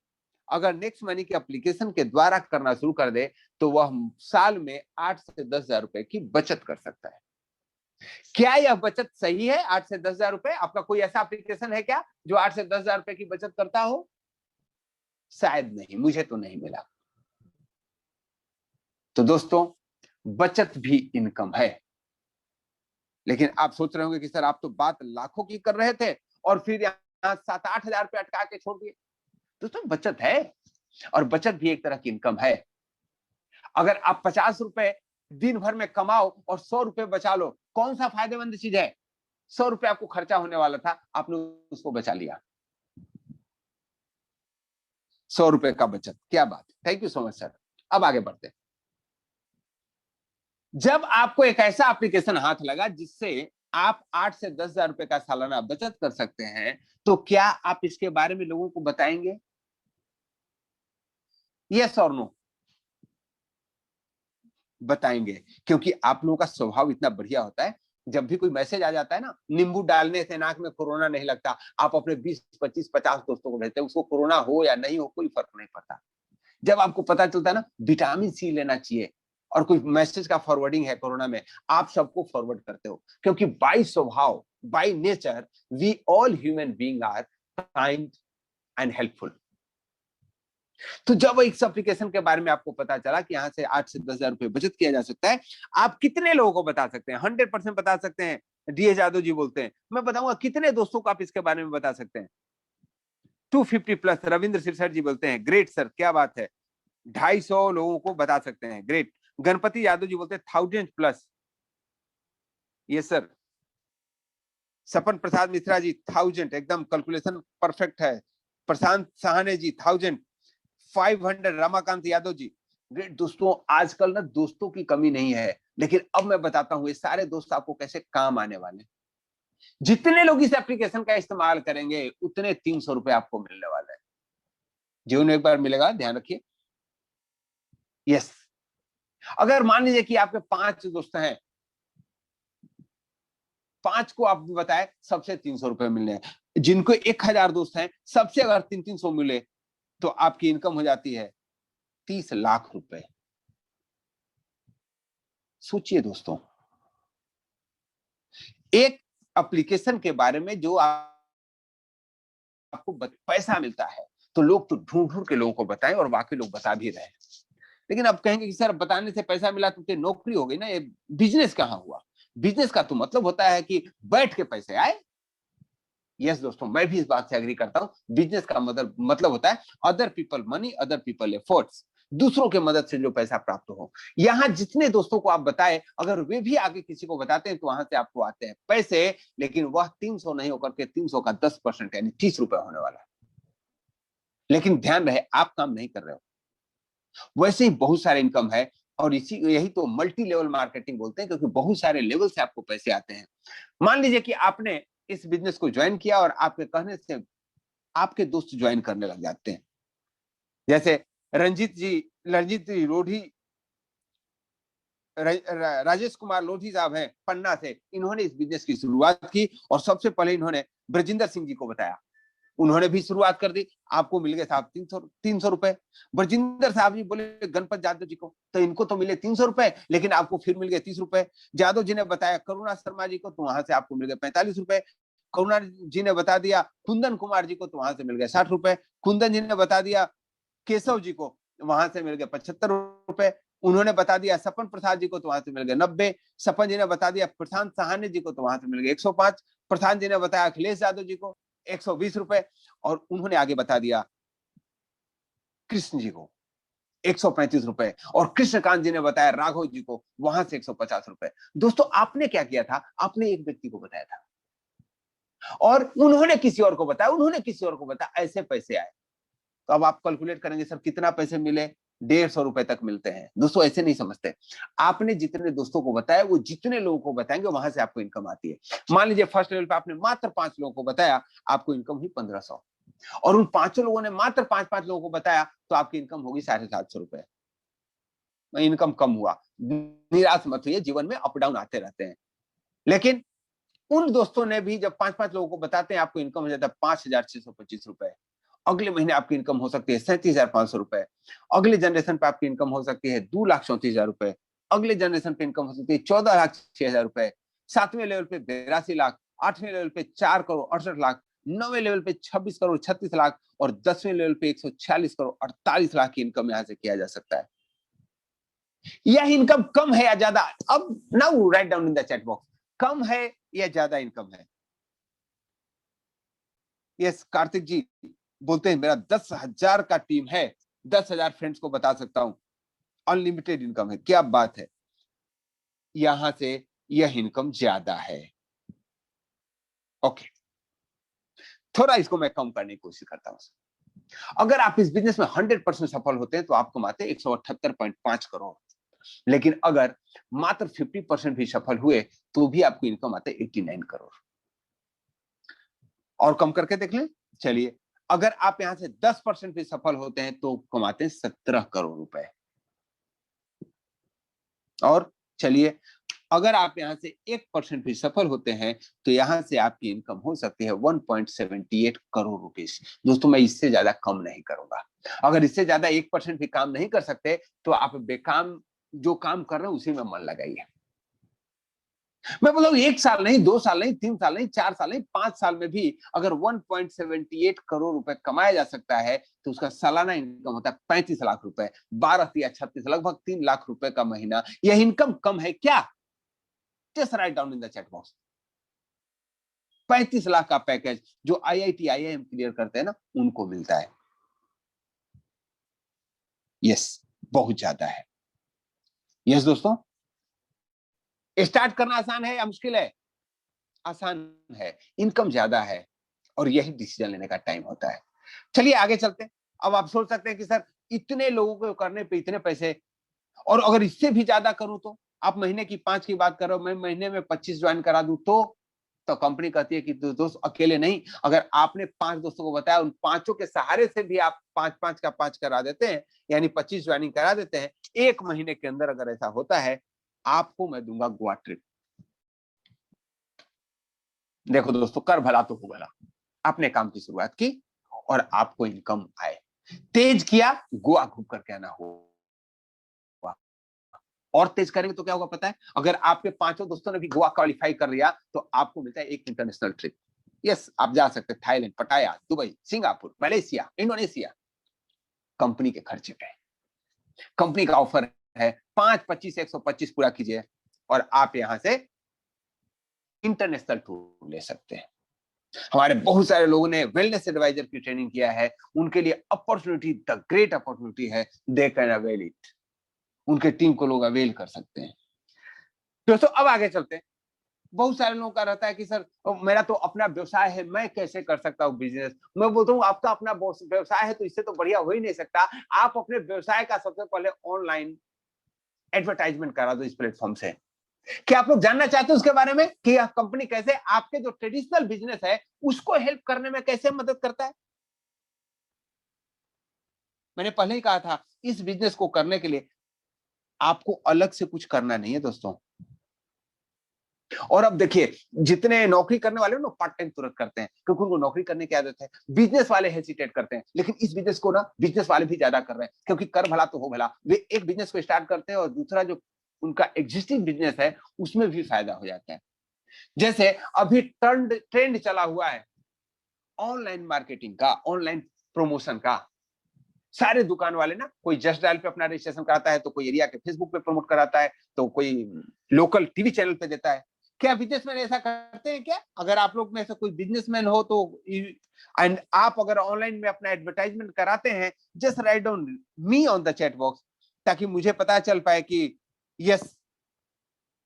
[SPEAKER 1] अगर नेक्स्ट मनी के एप्लीकेशन के द्वारा करना शुरू कर दे तो वह साल में 8 से 10,000 रुपए की बचत कर सकता है। क्या यह बचत सही है? 8 से 10,000 रुपए? आपका कोई ऐसा एप्लीकेशन है क्या जो 8 से 10,000 रुपए की बचत करता हो? शायद नहीं, मुझे तो नहीं मिला। तो दोस्तों बचत भी इनकम है। लेकिन आप सोच रहे होंगे कि सर आप तो बात लाखों की कर रहे थे और फिर यहां 7-8 हजार रुपए अटका के छोड़ दिए। दोस्तों बचत है, और बचत भी एक तरह की इनकम है। अगर आप 50 रुपए दिन भर में कमाओ और 100 रुपए बचा लो, कौन सा फायदेमंद चीज है? 100 रुपए आपको खर्चा होने वाला था, आपने उसको बचा लिया। 100 रुपए का बचत, क्या बात है। Thank you so much sir. अब आगे बढ़ते हैं। जब आपको एक ऐसा एप्लीकेशन हाथ लगा जिससे आप 8 से 10,000 रुपए का सालाना बचत कर सकते हैं, तो क्या आप इसके बारे में लोगों को बताएंगे? यस और नो? बताएंगे, क्योंकि आप लोगों का स्वभाव इतना बढ़िया होता है। जब भी कोई मैसेज आ जाता है ना, नींबू डालने से नाक में कोरोना नहीं लगता, आप अपने 20, 25, 50 दोस्तों को भेजते हैं, उसको कोरोना हो या नहीं हो कोई फर्क नहीं पड़ता। जब आपको पता चलता है ना विटामिन सी लेना चाहिए और कोई मैसेज का फॉरवर्डिंग है कोरोना में, आप सबको फॉरवर्ड करते हो, क्योंकि बाय स्वभाव, by nature, we all human being are kind and helpful. तो जब इस एप्लीकेशन के बारे में आपको पता चला कि यहां से 8 से 10,000 रुपए बचत किया जा सकता है, आप कितने लोगों को बता सकते हैं? 100% बता सकते हैं। डीएस यादव जी बोलते हैं, मैं बताऊंगा कितने दोस्तों को आप इसके बारे में बता सकते हैं? 250 प्लस। रविंद्र सिरसर जी बोलते हैं ग्रेट सर, क्या बात है। 250 लोगों को बता सकते हैं, ग्रेट। गणपति यादव जी बोलते हैं 1000 plus. Yes sir. Sapan Prasad Mishra ji 1000, एकदम कैलकुलेशन परफेक्ट है। प्रशांत सहाने जी 1000। 500 रमाकांत यादव जी, ग्रेट। दोस्तों आजकल ना दोस्तों की कमी नहीं है, लेकिन अब मैं बताता हूं ये सारे दोस्त आपको कैसे काम आने वाले। जितने लोग इस एप्लीकेशन का इस्तेमाल करेंगे उतने 300 रुपए आपको मिलने वाले हैं। जीवन में एक बार मिलेगा, ध्यान रखिए। यस। अगर मान लीजिए कि आपके 5 दोस्त हैं, 5 को आप बताए सबसे 300 रुपए मिलने हैं। जिनको 1000 दोस्त हैं, सबसे अगर 300 मिले तो आपकी इनकम हो जाती है 30 लाख रुपए। सोचिए दोस्तों, एक एप्लीकेशन के बारे में जो आपको पैसा मिलता है, तो लोग तो ढूंढ ढूंढ के लोगों को बताएं, और बाकी लोग बता भी रहे हैं। लेकिन अब कहेंगे कि सर बताने से पैसा मिला तो नौकरी हो गई ना, ये बिजनेस कहां हुआ? बिजनेस का तो मतलब होता है कि बैठ के पैसे आए। यस दोस्तों, मैं भी इस बात से एग्री करता हूं। बिजनेस का मतलब होता है other people money, other people efforts, दूसरों के मदद से जो पैसा प्राप्त हो। यहां जितने दोस्तों को आप बताए, अगर वे भी आगे किसी को बताते हैं तो वहां से आपको आते हैं पैसे, लेकिन वह 300 नहीं होकर के 300 का 10% यानी 30 रुपए होने वाला है। लेकिन ध्यान रहे आप काम नहीं कर रहे हो। वैसे ही बहुत सारे इनकम है, और इसी यही तो मल्टी लेवल मार्केटिंग बोलते हैं, क्योंकि बहुत सारे लेवल से आपको पैसे आते हैं। मान लीजिए कि आपने इस बिजनेस को ज्वाइन किया और आपके कहने से आपके दोस्त ज्वाइन करने लग जाते हैं। जैसे रंजीत जी लोधी, राजेश कुमार लोधी साहब हैं पन्ना से, इन्होंने इस बिजनेस की शुरुआत की और सबसे पहले इन्होंने ब्रजिंदर सिंह जी को बताया। उन्होंने भी शुरुआत कर दी, आपको मिल गए साहब 300 रुपए। ब्रजिंदर साहब जी बोले गणपत यादव जी को, तो इनको तो मिले 300 रुपए, लेकिन आपको फिर मिल गए 30 रुपए। यादव जी ने बताया करुणा शर्मा जी को, तो वहां से आपको मिल गए 45 रुपए। करुणा जी ने बता दिया कुंदन कुमार जी को, तो वहां से मिल गए 60 रुपए। कुंदन जी ने बता दिया केशव जी को, वहां से मिल गए 75 रुपए। उन्होंने बता दिया सपन प्रसाद जी को, तो वहां से मिल गए 90। सपन जी ने बता दिया प्रशांत सहाने जी को, तो वहां से मिल गए 105। प्रशांत जी ने बताया अखिलेश यादव जी को 120 रुपए, और उन्होंने आगे बता दिया कृष्ण जी को 135 रुपए, और कृष्णकांत जी ने बताया राघव जी को वहां से 150 रुपए। दोस्तों आपने क्या किया था, आपने एक व्यक्ति को बताया था और उन्होंने किसी और को बताया, उन्होंने किसी और को बताया, ऐसे पैसे आए। तो अब आप कैलकुलेट करेंगे सर कितना पैसे मिले, 150 रुपए तक मिलते हैं। दोस्तों ऐसे नहीं समझते, आपने जितने दोस्तों को बताया वो जितने लोगों को बताएंगे वहां से आपको इनकम आती है। मान लीजिए फर्स्ट लेवल पे आपने मात्र 5 लोगों को बताया, आपको इनकम हुई 1500, और उन 5 लोगों ने मात्र 5-5 लोगों को बताया तो आपकी इनकम होगी 750 रुपए। इनकम कम हुआ, निराश मत होइए, जीवन में अप डाउन आते रहते हैं। लेकिन उन दोस्तों ने भी जब 5-5 लोगों को बताते हैं, आपको इनकम हो जाता है 5,625 रुपए। अगले महीने आपकी इनकम हो सकती है 37,500 रुपए। अगले जनरेशन पे आपकी इनकम हो सकती है 2,34,000 रुपए। अगले जनरेशन पे इनकम हो सकती है 14,06,000 रुपए। 7वें लेवल पे 82 लाख, 8वें लेवल पे 4,68,00,000, 9वें लेवल पे 26,36,00,000 और 10वें लेवल पे 146,48,00,000 की इनकम यहां से किया जा सकता है। यह इनकम कम है या ज्यादा? अब now write down in the chat box, कम है या ज्यादा इनकम है? यस कार्तिक जी बोलते हैं मेरा 10,000 का टीम है, 10,000 फ्रेंड्स को बता सकता हूं, अनलिमिटेड इनकम है। क्या बात है, यहां से यह इनकम ज्यादा है। ओके, थोड़ा इसको मैं कम करने की कोशिश करता हूं। अगर आप इस बिजनेस में 100% सफल होते हैं तो आप कमाते 178.5 करोड़। लेकिन अगर मात्र 50% भी सफल हुए तो भी आपको इनकम आते 89 करोड़। और कम करके देख लें, चलिए अगर आप यहां से 10% भी सफल होते हैं तो कमाते हैं 17 करोड़ रुपए। और चलिए अगर आप यहां से 1% भी सफल होते हैं तो यहां से आपकी इनकम हो सकती है 1.78 करोड़ रुपीस। दोस्तों मैं इससे ज्यादा कम नहीं करूंगा। अगर इससे ज्यादा 1% भी काम नहीं कर सकते तो आप बेकाम जो काम कर रहे हैं उसी में मन लगाइए। मैं बोला 1 साल नहीं, 2 साल नहीं, 3 साल नहीं, 4 साल नहीं, 5 साल में भी अगर 1.78 करोड़ रुपए कमाया जा सकता है तो उसका सालाना इनकम होता है 35 लाख रुपए, 12 या 36, लगभग 3 लाख रुपए का महीना। यह इनकम कम है क्या? Just write down in the chat box. 35 lakh का पैकेज जो IIT IIM क्लियर करते हैं ना उनको मिलता है। यस, बहुत ज्यादा है। यस दोस्तों, स्टार्ट करना आसान है या मुश्किल है? आसान है, इनकम ज्यादा है और यही डिसीजन लेने का टाइम होता है। चलिए आगे चलते हैं। अब आप सोच सकते हैं कि सर इतने लोगों को करने पे इतने पैसे, और अगर इससे भी ज्यादा करूं तो? आप महीने की 5 की बात कर रहे हो, मैं महीने में 25 ज्वाइन करा दूं तो कंपनी कहती है कि दोस्त अकेले नहीं, अगर आपने 5 दोस्तों को बताया उन पांचों के सहारे से भी आप 5-5 का 5 करा देते हैं, यानी 25 ज्वाइनिंग करा देते हैं, 1 महीने के अंदर अगर ऐसा होता है आपको मैं दूंगा गोवा ट्रिप। देखो दोस्तों, कर भला तो हो भला। आपने काम की शुरुआत की और आपको इनकम आए, तेज किया, गोवा घूम करके आना हो। और तेज करेंगे तो क्या होगा पता है? अगर आपके 5 दोस्तों ने भी गोवा क्वालिफाई कर लिया तो आपको मिलता है एक इंटरनेशनल ट्रिप। यस, आप जा सकते हैं थाईलैंड, पटाया, Dubai, Singapore, Malaysia, Indonesia, company के खर्चे पे। कंपनी का ऑफर है 5-25-125 पूरा कीजिए और आप यहां से इंटरनेशनल टूर ले सकते हैं। हमारे बहुत सारे लोगों ने वेलनेस एडवाइजर की ट्रेनिंग किया है, उनके लिए अपॉर्चुनिटी, द ग्रेट अपॉर्चुनिटी है, दे कैन अवेल इट। उनके टीम को लोग अवेल कर सकते हैं। दोस्तों अब आगे चलते हैं। बहुत सारे लोगों का रहता है कि सर मेरा तो अपना व्यवसाय है, मैं कैसे कर सकता हूँ बिजनेस? मैं बोलता हूँ आपका अपना व्यवसाय है तो इससे तो बढ़िया हो ही नहीं सकता। आप अपने व्यवसाय का सबसे पहले ऑनलाइन एडवर्टाइजमेंट करा दो इस प्लेटफॉर्म से। क्या आप लोग जानना चाहते हैं उसके बारे में कि यह कंपनी कैसे आपके जो ट्रेडिशनल बिजनेस है उसको हेल्प करने में कैसे मदद करता है? मैंने पहले ही कहा था, इस बिजनेस को करने के लिए आपको अलग से कुछ करना नहीं है दोस्तों। और अब देखिए, जितने नौकरी करने वाले ना पार्ट टाइम तुरंत करते हैं क्योंकि उनको नौकरी करने की आदत है। बिजनेस वाले हेसिटेट करते हैं, लेकिन इस बिजनेस को ना बिजनेस वाले भी ज्यादा कर रहे हैं क्योंकि कर भला तो हो भला। वे एक बिजनेस को स्टार्ट करते हैं और दूसरा जो उनका एग्जिस्टिंग बिजनेस है उसमें भी फायदा हो जाता है। जैसे अभी ट्रेंड चला हुआ है ऑनलाइन मार्केटिंग का, ऑनलाइन प्रमोशन का। सारे दुकान वाले ना, कोई जस्ट डायल पे अपना रजिस्ट्रेशन कराता है, तो कोई एरिया के फेसबुक पे प्रमोट कराता है, तो कोई लोकल टीवी चैनल पे देता है। क्या बिजनेसमैन ऐसा करते हैं क्या? अगर आप लोग में से कोई बिजनेसमैन हो तो एंड आप अगर ऑनलाइन में अपना एडवर्टाइजमेंट कराते हैं, just write down me on the chat box, ताकि मुझे पता चल पाए कि यस,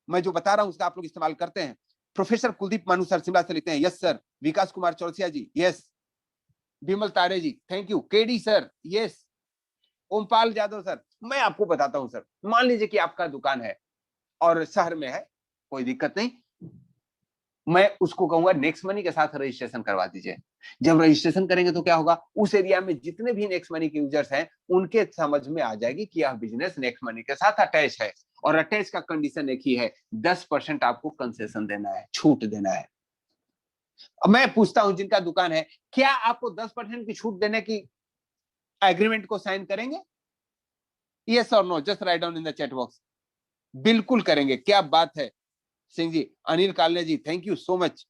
[SPEAKER 1] मैं जो बता रहा हूं उसका आप लोग इस्तेमाल करते हैं। प्रोफेसर कुलदीप मानू सर शिमला से लिखते हैं yes sir. Vikas Kumar Chaurasia ji yes. Vimal Tare ji thank you. KD sir yes. Ompal Yadav sir. मैं आपको बताता हूं सर, मान लीजिए कि आपका दुकान है और शहर में है, कोई दिक्कत नहीं, मैं उसको कहूंगा नेक्स्ट मनी के साथ रजिस्ट्रेशन करवा दीजिए। जब रजिस्ट्रेशन करेंगे तो क्या होगा, उस एरिया में जितने भी नेक्स्ट मनी के यूजर्स हैं उनके समझ में आ जाएगी कि यह बिजनेस नेक्स्ट मनी के साथ अटैच है। और अटैच का कंडीशन एक ही है, 10% आपको कंसेशन देना है, छूट देना है। अब मैं पूछता हूं जिनका दुकान है, क्या आपको 10% की छूट देने की एग्रीमेंट को साइन करेंगे? यस और no, just write down in the chat box. बिल्कुल करेंगे, क्या बात है Singh ji. Anil Kalne ji thank you so much.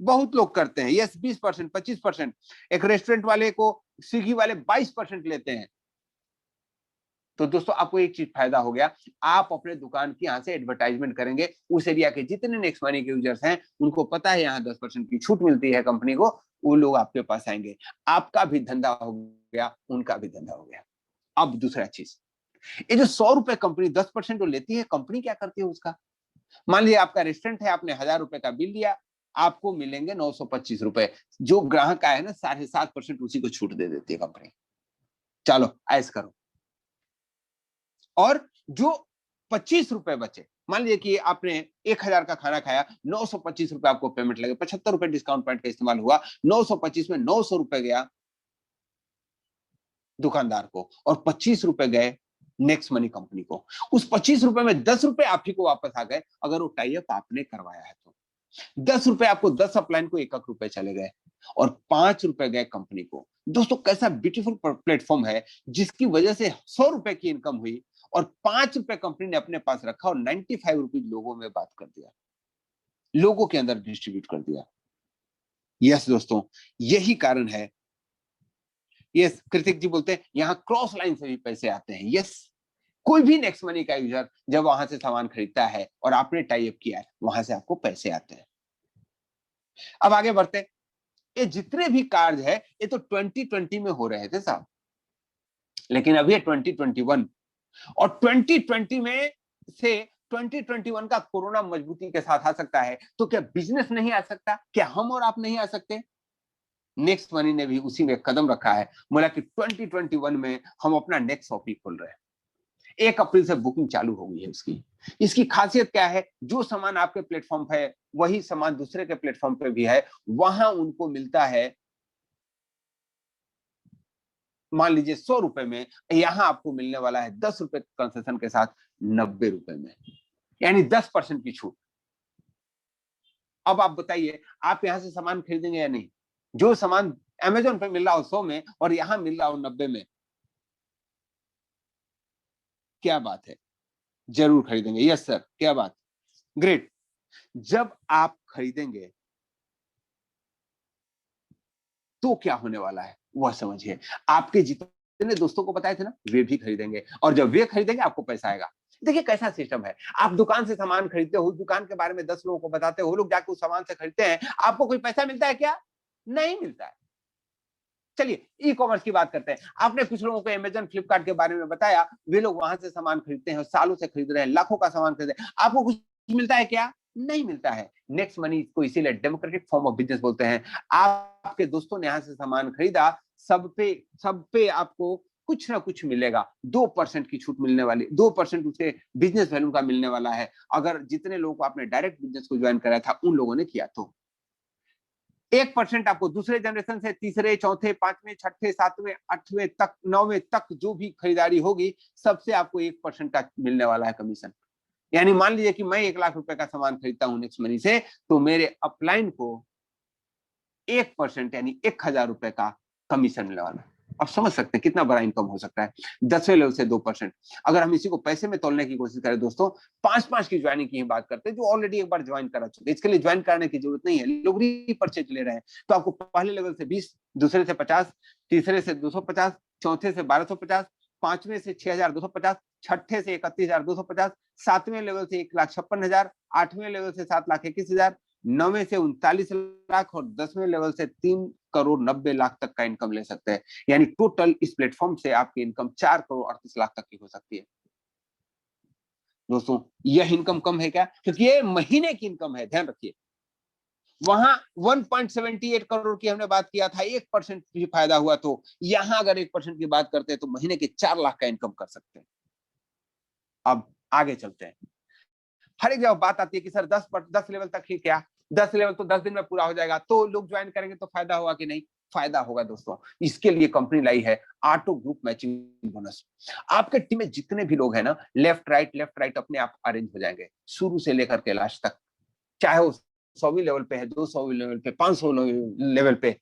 [SPEAKER 1] बहुत लोग करते हैं यस, 20%, 25%। एक रेस्टोरेंट वाले को स्विगी वाले 22% लेते हैं। तो दोस्तों आपको एक चीज फायदा हो गया, आप अपने दुकान की यहां से एडवर्टाइजमेंट करेंगे, उस एरिया के जितने नेक्स्ट मनी के यूजर्स हैं उनको पता है यहाँ 10% की छूट मिलती है कंपनी को, वो लोग आपके पास आएंगे। आपका भी धंधा हो गया, उनका भी धंधा हो गया। अब दूसरा चीज, ये जो 100 रुपए कंपनी 10% जो लेती है, कंपनी क्या करती है उसका? मान लीजिए आपका रेस्टोरेंट है, आपने 1000 रुपए का बिल दिया, आपको मिलेंगे 925 रुपए। जो ग्राहक आए ना 7.5% उसी को छूट दे देती है कंपनी। चलो ऐस करो। और जो 25 रुपए बचे, मान लीजिए कि आपने 1000 का खाना खाया, 925 रुपए आपको पेमेंट लगे, 75 रुपए डिस्काउंट पॉइंट का इस्तेमाल हुआ, 925 में 900 रुपए गया दुकानदार को और 25 रुपए गए नेक्स्ट मनी कंपनी को। उस 25 रुपए में 10 रुपए आप ही को वापस आ गए, अगर वो टाई अप आपने करवाया है तो। 10 रुपए आपको, 10 अपलाइन को 1 रुपए चले गए और 5 रुपए गए कंपनी को। दोस्तों कैसा ब्यूटीफुल प्लेटफॉर्म है, जिसकी वजह से 100 रुपए की इनकम हुई और 5 रुपए कंपनी ने अपने पास रखा और 95 रुपीज लोगों में बात कर दिया, लोगों के अंदर डिस्ट्रीब्यूट कर दिया। यस दोस्तों, यही कारण है। यस, कृतिक जी बोलते हैं यहां क्रॉस लाइन से भी पैसे आते हैं। यस, कोई भी नेक्स्ट मनी का यूजर जब वहां से सामान खरीदता है और आपने टाई अप किया है, वहां से आपको पैसे आते हैं। अब आगे बढ़ते हैं। ये जितने भी कार्य है ये तो 2020 में हो रहे थे साहब, लेकिन अभी 2021 और 2020 में से 2021 का कोरोना मजबूती के साथ आ सकता है, तो क्या बिजनेस नहीं आ सकता? क्या हम और आप नहीं आ सकते? नेक्स्ट मनी ने भी उसी में कदम रखा है, बोला कि 2021 में हम अपना नेक्स्ट शॉप ही खोल रहे हैं। 1 अप्रैल से बुकिंग चालू हो गई है उसकी। इसकी खासियत क्या है, जो सामान आपके प्लेटफॉर्म पे है वही सामान दूसरे के प्लेटफॉर्म पे भी है, वहां उनको मिलता है मान लीजिए 100 रुपए में, यहां आपको मिलने वाला है 10 रुपए कंसेशन के साथ 90 रुपए में, यानी 10% की छूट। अब आप बताइए, आप यहां से सामान खरीदेंगे या नहीं? जो सामान अमेजोन पे मिल रहा हो 100 में और यहां मिल रहा हो 90 में, क्या बात है, जरूर खरीदेंगे। यस सर, क्या बात, ग्रेट। जब आप खरीदेंगे तो क्या होने वाला है वह समझिए। आपके जितने दोस्तों को बताए थे ना, वे भी खरीदेंगे, और जब वे खरीदेंगे आपको पैसा आएगा। देखिए कैसा सिस्टम है, आप दुकान से सामान खरीदते हो, दुकान के बारे में 10 लोगों को बताते हो, लोग जाकर उस सामान से खरीदते हैं, आपको कोई पैसा मिलता है क्या? नहीं मिलता है। चलिए ई कॉमर्स की बात करते हैं। आपने कुछ लोगों को अमेजन फ्लिपकार्ट के बारे में बताया, वे लोग वहां से सामान खरीदते हैं, सालों से खरीद रहे हैं, लाखों का सामान खरीद रहे हैं, आपको कुछ मिलता है क्या? नहीं मिलता है। नेक्स्ट मनी को इसीलिए डेमोक्रेटिक फॉर्म ऑफ बिजनेस बोलते हैं। आपके दोस्तों ने यहां से सामान खरीदा, सब पे आपको कुछ ना कुछ मिलेगा। 2% की छूट मिलने वाली, 2% उसके बिजनेस वैल्यू का मिलने वाला है, अगर जितने लोगों को आपने डायरेक्ट बिजनेस को ज्वाइन कराया था उन लोगों ने किया तो। 1% आपको दूसरे जनरेशन से, तीसरे, चौथे, पांचवें, छठे, सातवें, आठवें तक, 9वें तक जो भी खरीदारी होगी, सबसे आपको 1% का मिलने वाला है कमीशन। यानी मान लीजिए कि मैं 1 लाख रुपए का सामान खरीदता हूं नेक्स्ट मनी से, तो मेरे अपलाइन को 1% यानी 1000 रुपए का कमीशन मिलने वाला है। आप समझ सकते हैं कितना बड़ा इनकम हो सकता है। 10वें लेवल से 2%। अगर हम इसी को पैसे में तोलने की कोशिश करें दोस्तों, 5-5 की ज्वाइनिंग की बात करते हैं, जो ऑलरेडी एक बार ज्वाइन करा चुके, इसके लिए ज्वाइन करने की जरूरत नहीं है, लोग री-परचेज ले रहे हैं। तो आपको पहले लेवल से 20, दूसरे से 50, तीसरे से 250, चौथे से 1250, पांचवें से 6250, छठे से 31,250, सातवें लेवल से 1,56,000, आठवें लेवल से 7,21,000, नौवें से 39 लाख और 10वें लेवल से 3,90,00,000 तक का इनकम ले सकते हैं। यानी टोटल इस प्लेटफॉर्म से आपकी इनकम 4,38,00,000 तक की हो सकती है। दोस्तों यह इनकम कम है क्या? क्योंकि ये महीने की इनकम है, ध्यान रखिए। वहां 1.78 करोड़ की हमने बात किया था, 1% भी फायदा हुआ, तो यहां अगर 1% की बात करते हैं तो महीने के 4 लाख का इनकम कर सकते हैं। अब आगे चलते हैं। हर एक जगह बात आती है कि सर 10 लेवल तक ही क्या, 10 लेवल तो 10 दिन में पूरा हो जाएगा, तो लोग ज्वाइन करेंगे तो फायदा होगा कि नहीं? फायदा होगा दोस्तों। इसके लिए कंपनी लाई है ऑटो ग्रुप मैचिंग बोनस। आपके टीम में जितने भी लोग हैं ना, लेफ्ट राइट अपने आप अरेंज हो जाएंगे, शुरू से लेकर के लास्ट तक, चाहे वो 100वीं लेवल पे है, 200वीं लेवल पे, 500 लेवल पे,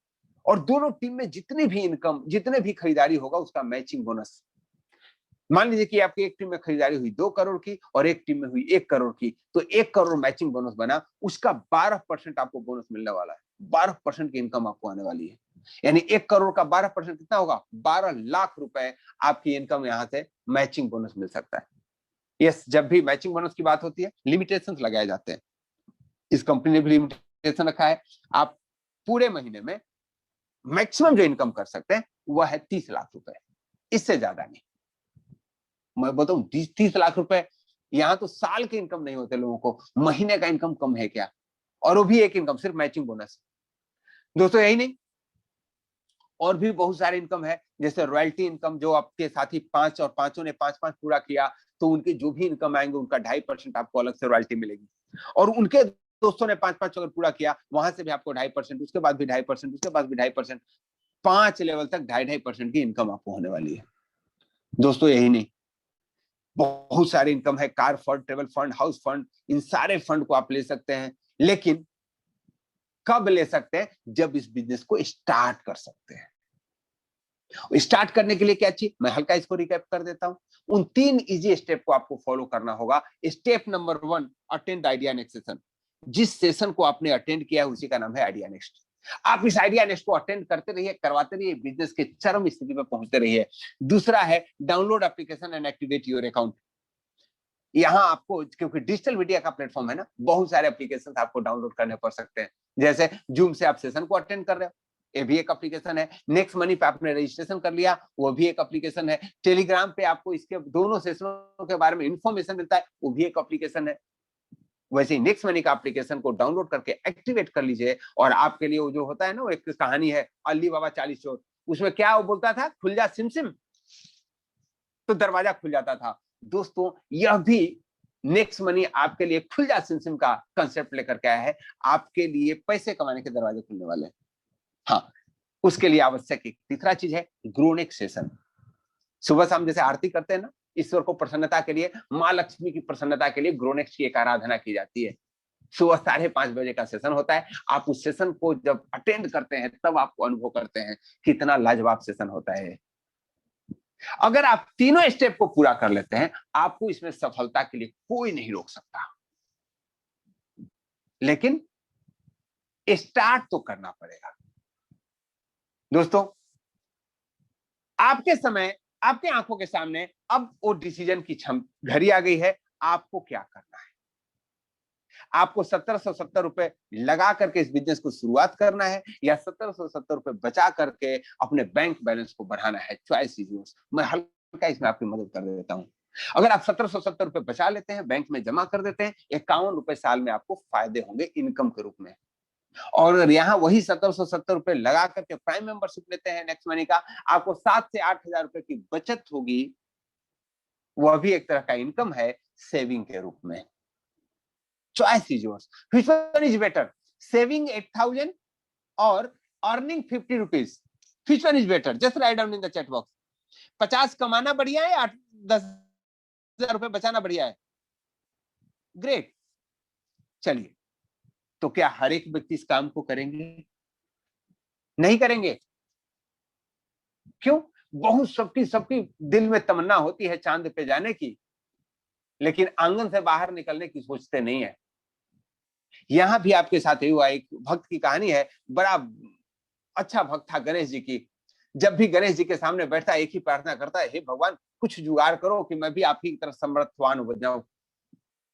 [SPEAKER 1] और दोनों टीम में जितनी भी इनकम, जितने भी खरीदारी होगा उसका मैचिंग बोनस। मान लीजिए कि आपकी एक टीम में खरीदारी हुई 2 करोड़ की और एक टीम में हुई 1 करोड़ की, तो 1 करोड़ मैचिंग बोनस बना, उसका 12% आपको बोनस मिलने वाला है। 12% की इनकम आपको आने वाली है। यानी 1 करोड़ का 12% कितना होगा? 12 लाख रुपए आपकी इनकम यहां से मैचिंग बोनस मिल सकता है। यस, जब भी मैचिंग बोनस की बात होती है लिमिटेशंस लगाए जाते हैं। इस कंपनी ने भी लिमिटेशन रखा है। आप पूरे महीने में मैक्सिमम जो इनकम कर सकते हैं वह है 30 लाख रुपए, इससे ज्यादा नहीं। मैं बताऊं 30 लाख रुपए, यहां तो साल के इनकम नहीं होते लोगों को, महीने का इनकम कम है क्या? और वो भी एक इनकम, सिर्फ मैचिंग बोनस। दोस्तों यही नहीं, और भी बहुत सारे इनकम है, जैसे रॉयल्टी इनकम, जो आपके साथी 5 और 5 ने 5-5 पूरा किया, तो उनके जो भी इनकम आएंगे उनका 2.5% आपको अलग से रॉयल्टी मिलेगी। और उनके दोस्तों ने 5-5 अगर पूरा किया, वहां से भी आपको 2.5%, उसके बाद भी 2.5%, उसके बाद भी 2.5%, 5 लेवल तक 2.5% की इनकम आपको होने वाली है। दोस्तों यही नहीं, बहुत सारे इनकम है, car fund, travel fund, house fund, इन सारे फंड को आप ले सकते हैं। लेकिन कब ले सकते हैं? जब इस बिजनेस को स्टार्ट कर सकते हैं। स्टार्ट करने के लिए क्या चाहिए, मैं हल्का इसको रिकैप कर देता हूं। उन 3 इजी स्टेप को आपको फॉलो करना होगा। Step number 1, attend idea next session. जिस सेशन को आपने अटेंड किया है उसी का नाम है आइडिया नेक्स्ट। आप इस आइडिया नेक्स्ट को अटेंड करते रहिए, करवाते रहिए, बिजनेस के चरम स्थिति पर पहुंचते रहिए। दूसरा है download application and activate your account. यहाँ आपको, क्योंकि डिजिटल मीडिया का प्लेटफॉर्म है ना, बहुत सारे एप्लीकेशन आपको डाउनलोड करने पड़ सकते हैं। जैसे जूम से आप सेशन को अटेंड कर रहे हो, ये भी एक एप्लीकेशन है। नेक्स्ट मनी पे आपने रजिस्ट्रेशन कर लिया, वो भी एक एप्लीकेशन है। टेलीग्राम पे आपको इसके दोनों सेशनों के बारे में इंफॉर्मेशन मिलता है, वो भी एक एप्लीकेशन है। वैसे ही नेक्स्ट मनी का एप्लीकेशन को डाउनलोड करके एक्टिवेट कर लीजिए। और आपके लिए वो जो होता है ना, वो एक कहानी है अली बाबा 40 चोर, उसमें क्या वो बोलता था, खुल जा सिम सिम, तो दरवाजा खुल जाता था। दोस्तों यह भी नेक्स्ट मनी आपके लिए खुल जा सिम सिम का कंसेप्ट लेकर के आया है। आपके लिए पैसे कमाने के दरवाजे खुलने वाले हैं। हाँ, उसके लिए आवश्यक एक तीसरा चीज है ग्रोनेक्स सेशन। सुबह शाम जैसे आरती करते हैं ना, ईश्वर को प्रसन्नता के लिए, माँ लक्ष्मी की प्रसन्नता के लिए ग्रोनेक्स की एक आराधना की जाती है। सुबह 5:30 बजे का सेशन होता है। आप उस सेशन को जब अटेंड करते हैं तब आपको अनुभव करते हैं कितना लाजवाब सेशन होता है। अगर आप तीनों स्टेप को पूरा कर लेते हैं, आपको इसमें सफलता के लिए कोई नहीं रोक सकता। लेकिन स्टार्ट तो करना पड़ेगा। दोस्तों आपके समय, आपके आंखों के सामने अब वो डिसीजन की घड़ी आ गई है। आपको क्या करना है? आपको 1770 रुपए लगा करके इस बिजनेस को शुरुआत करना है, या 1770 रुपए बचा करके अपने बैंक बैलेंस को बढ़ाना है? Choice is yours. मैं हल्का इसमें आपकी मदद कर देता हूं। अगर आप 1770 रुपए बचा लेते हैं, बैंक में जमा कर देते हैं, 51 रुपए साल में आपको फायदे होंगे इनकम के रूप में। और यहाँ वही 1770 रुपए लगा करके प्राइम मेंबरशिप लेते हैं नेक्स्ट मनी का, आपको 7 से 8,000 रुपए की बचत होगी। वह भी एक तरह का इनकम है सेविंग के रूप में। Choice is yours. Which one is better, saving 8,000 और earning 50 rupees? Which one is better? Just write down in the chat box. 50 कमाना बढ़िया है, 10,000 रुपए बचाना बढ़िया है? ग्रेट। चलिए, तो क्या हर एक व्यक्ति इस काम को करेंगे? नहीं करेंगे। क्यों? बहुत सबकी दिल में तमन्ना होती है चांद पे जाने की, लेकिन आंगन से बाहर निकलने की सोचते नहीं है। यहां भी आपके साथ हुआ, एक भक्त की कहानी है। बड़ा अच्छा भक्त था गणेश जी की। जब भी गणेश जी के सामने बैठता एक ही प्रार्थना करता है, हे भगवान कुछ जुगाड़ करो कि मैं भी आपकी तरह समर्थवान हो जाऊं,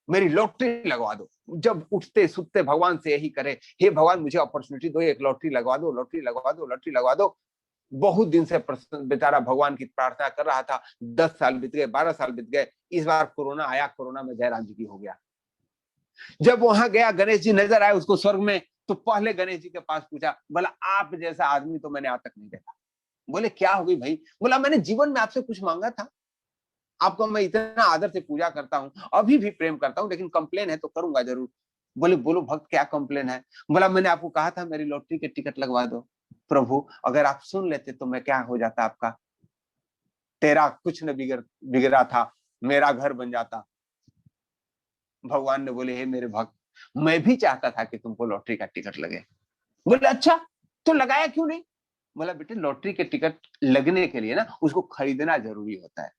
[SPEAKER 1] मेरी लॉटरी लगवा दो। जब उठते सुतते भगवान से यही करे, हे भगवान मुझे अपॉर्चुनिटी दो, एक लॉटरी लगवा दो, लॉटरी लगवा दो, लॉटरी लगवा दो। बहुत दिन से बेचारा भगवान की प्रार्थना कर रहा था। 10 साल बीत गए, 12 साल बीत गए। इस बार कोरोना आया, कोरोना में जयराम जी की हो गया। जब वहां गया, गणेश जी नजर आए उसको स्वर्ग में, तो पहले गणेश जी के पास पूछा, बोला आप जैसा आदमी तो मैंने आज तक नहीं देखा। बोले क्या हो गई भाई? बोला मैंने जीवन में आपसे कुछ मांगा था, आपको मैं इतना आदर से पूजा करता हूँ, अभी भी प्रेम करता हूँ, लेकिन कंप्लेन है तो करूंगा जरूर। बोले बोलो भक्त क्या कंप्लेन है? बोला मैंने आपको कहा था मेरी लॉटरी के टिकट लगवा दो। प्रभु अगर आप सुन लेते तो मैं क्या हो जाता आपका, तेरा कुछ न बिगड़ा था, मेरा घर बन जाता। भगवान ने बोले हे मेरे भक्त, मैं भी चाहता था कि तुमको लॉटरी का टिकट लगे। बोले अच्छा तो लगाया क्यों नहीं? बोला बेटे लॉटरी के टिकट लगने के लिए ना उसको खरीदना जरूरी होता है।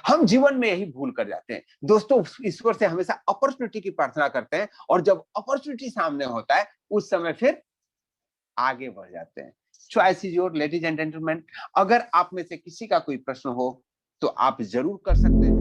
[SPEAKER 1] हम जीवन में यही भूल कर जाते हैं दोस्तों, ईश्वर से हमेशा अपॉर्चुनिटी की प्रार्थना करते हैं, और जब अपॉर्चुनिटी सामने होता है उस समय फिर आगे बढ़ जाते हैं। Choice is your ladies and gentleman. अगर आप में से किसी का कोई प्रश्न हो तो आप जरूर कर सकते हैं।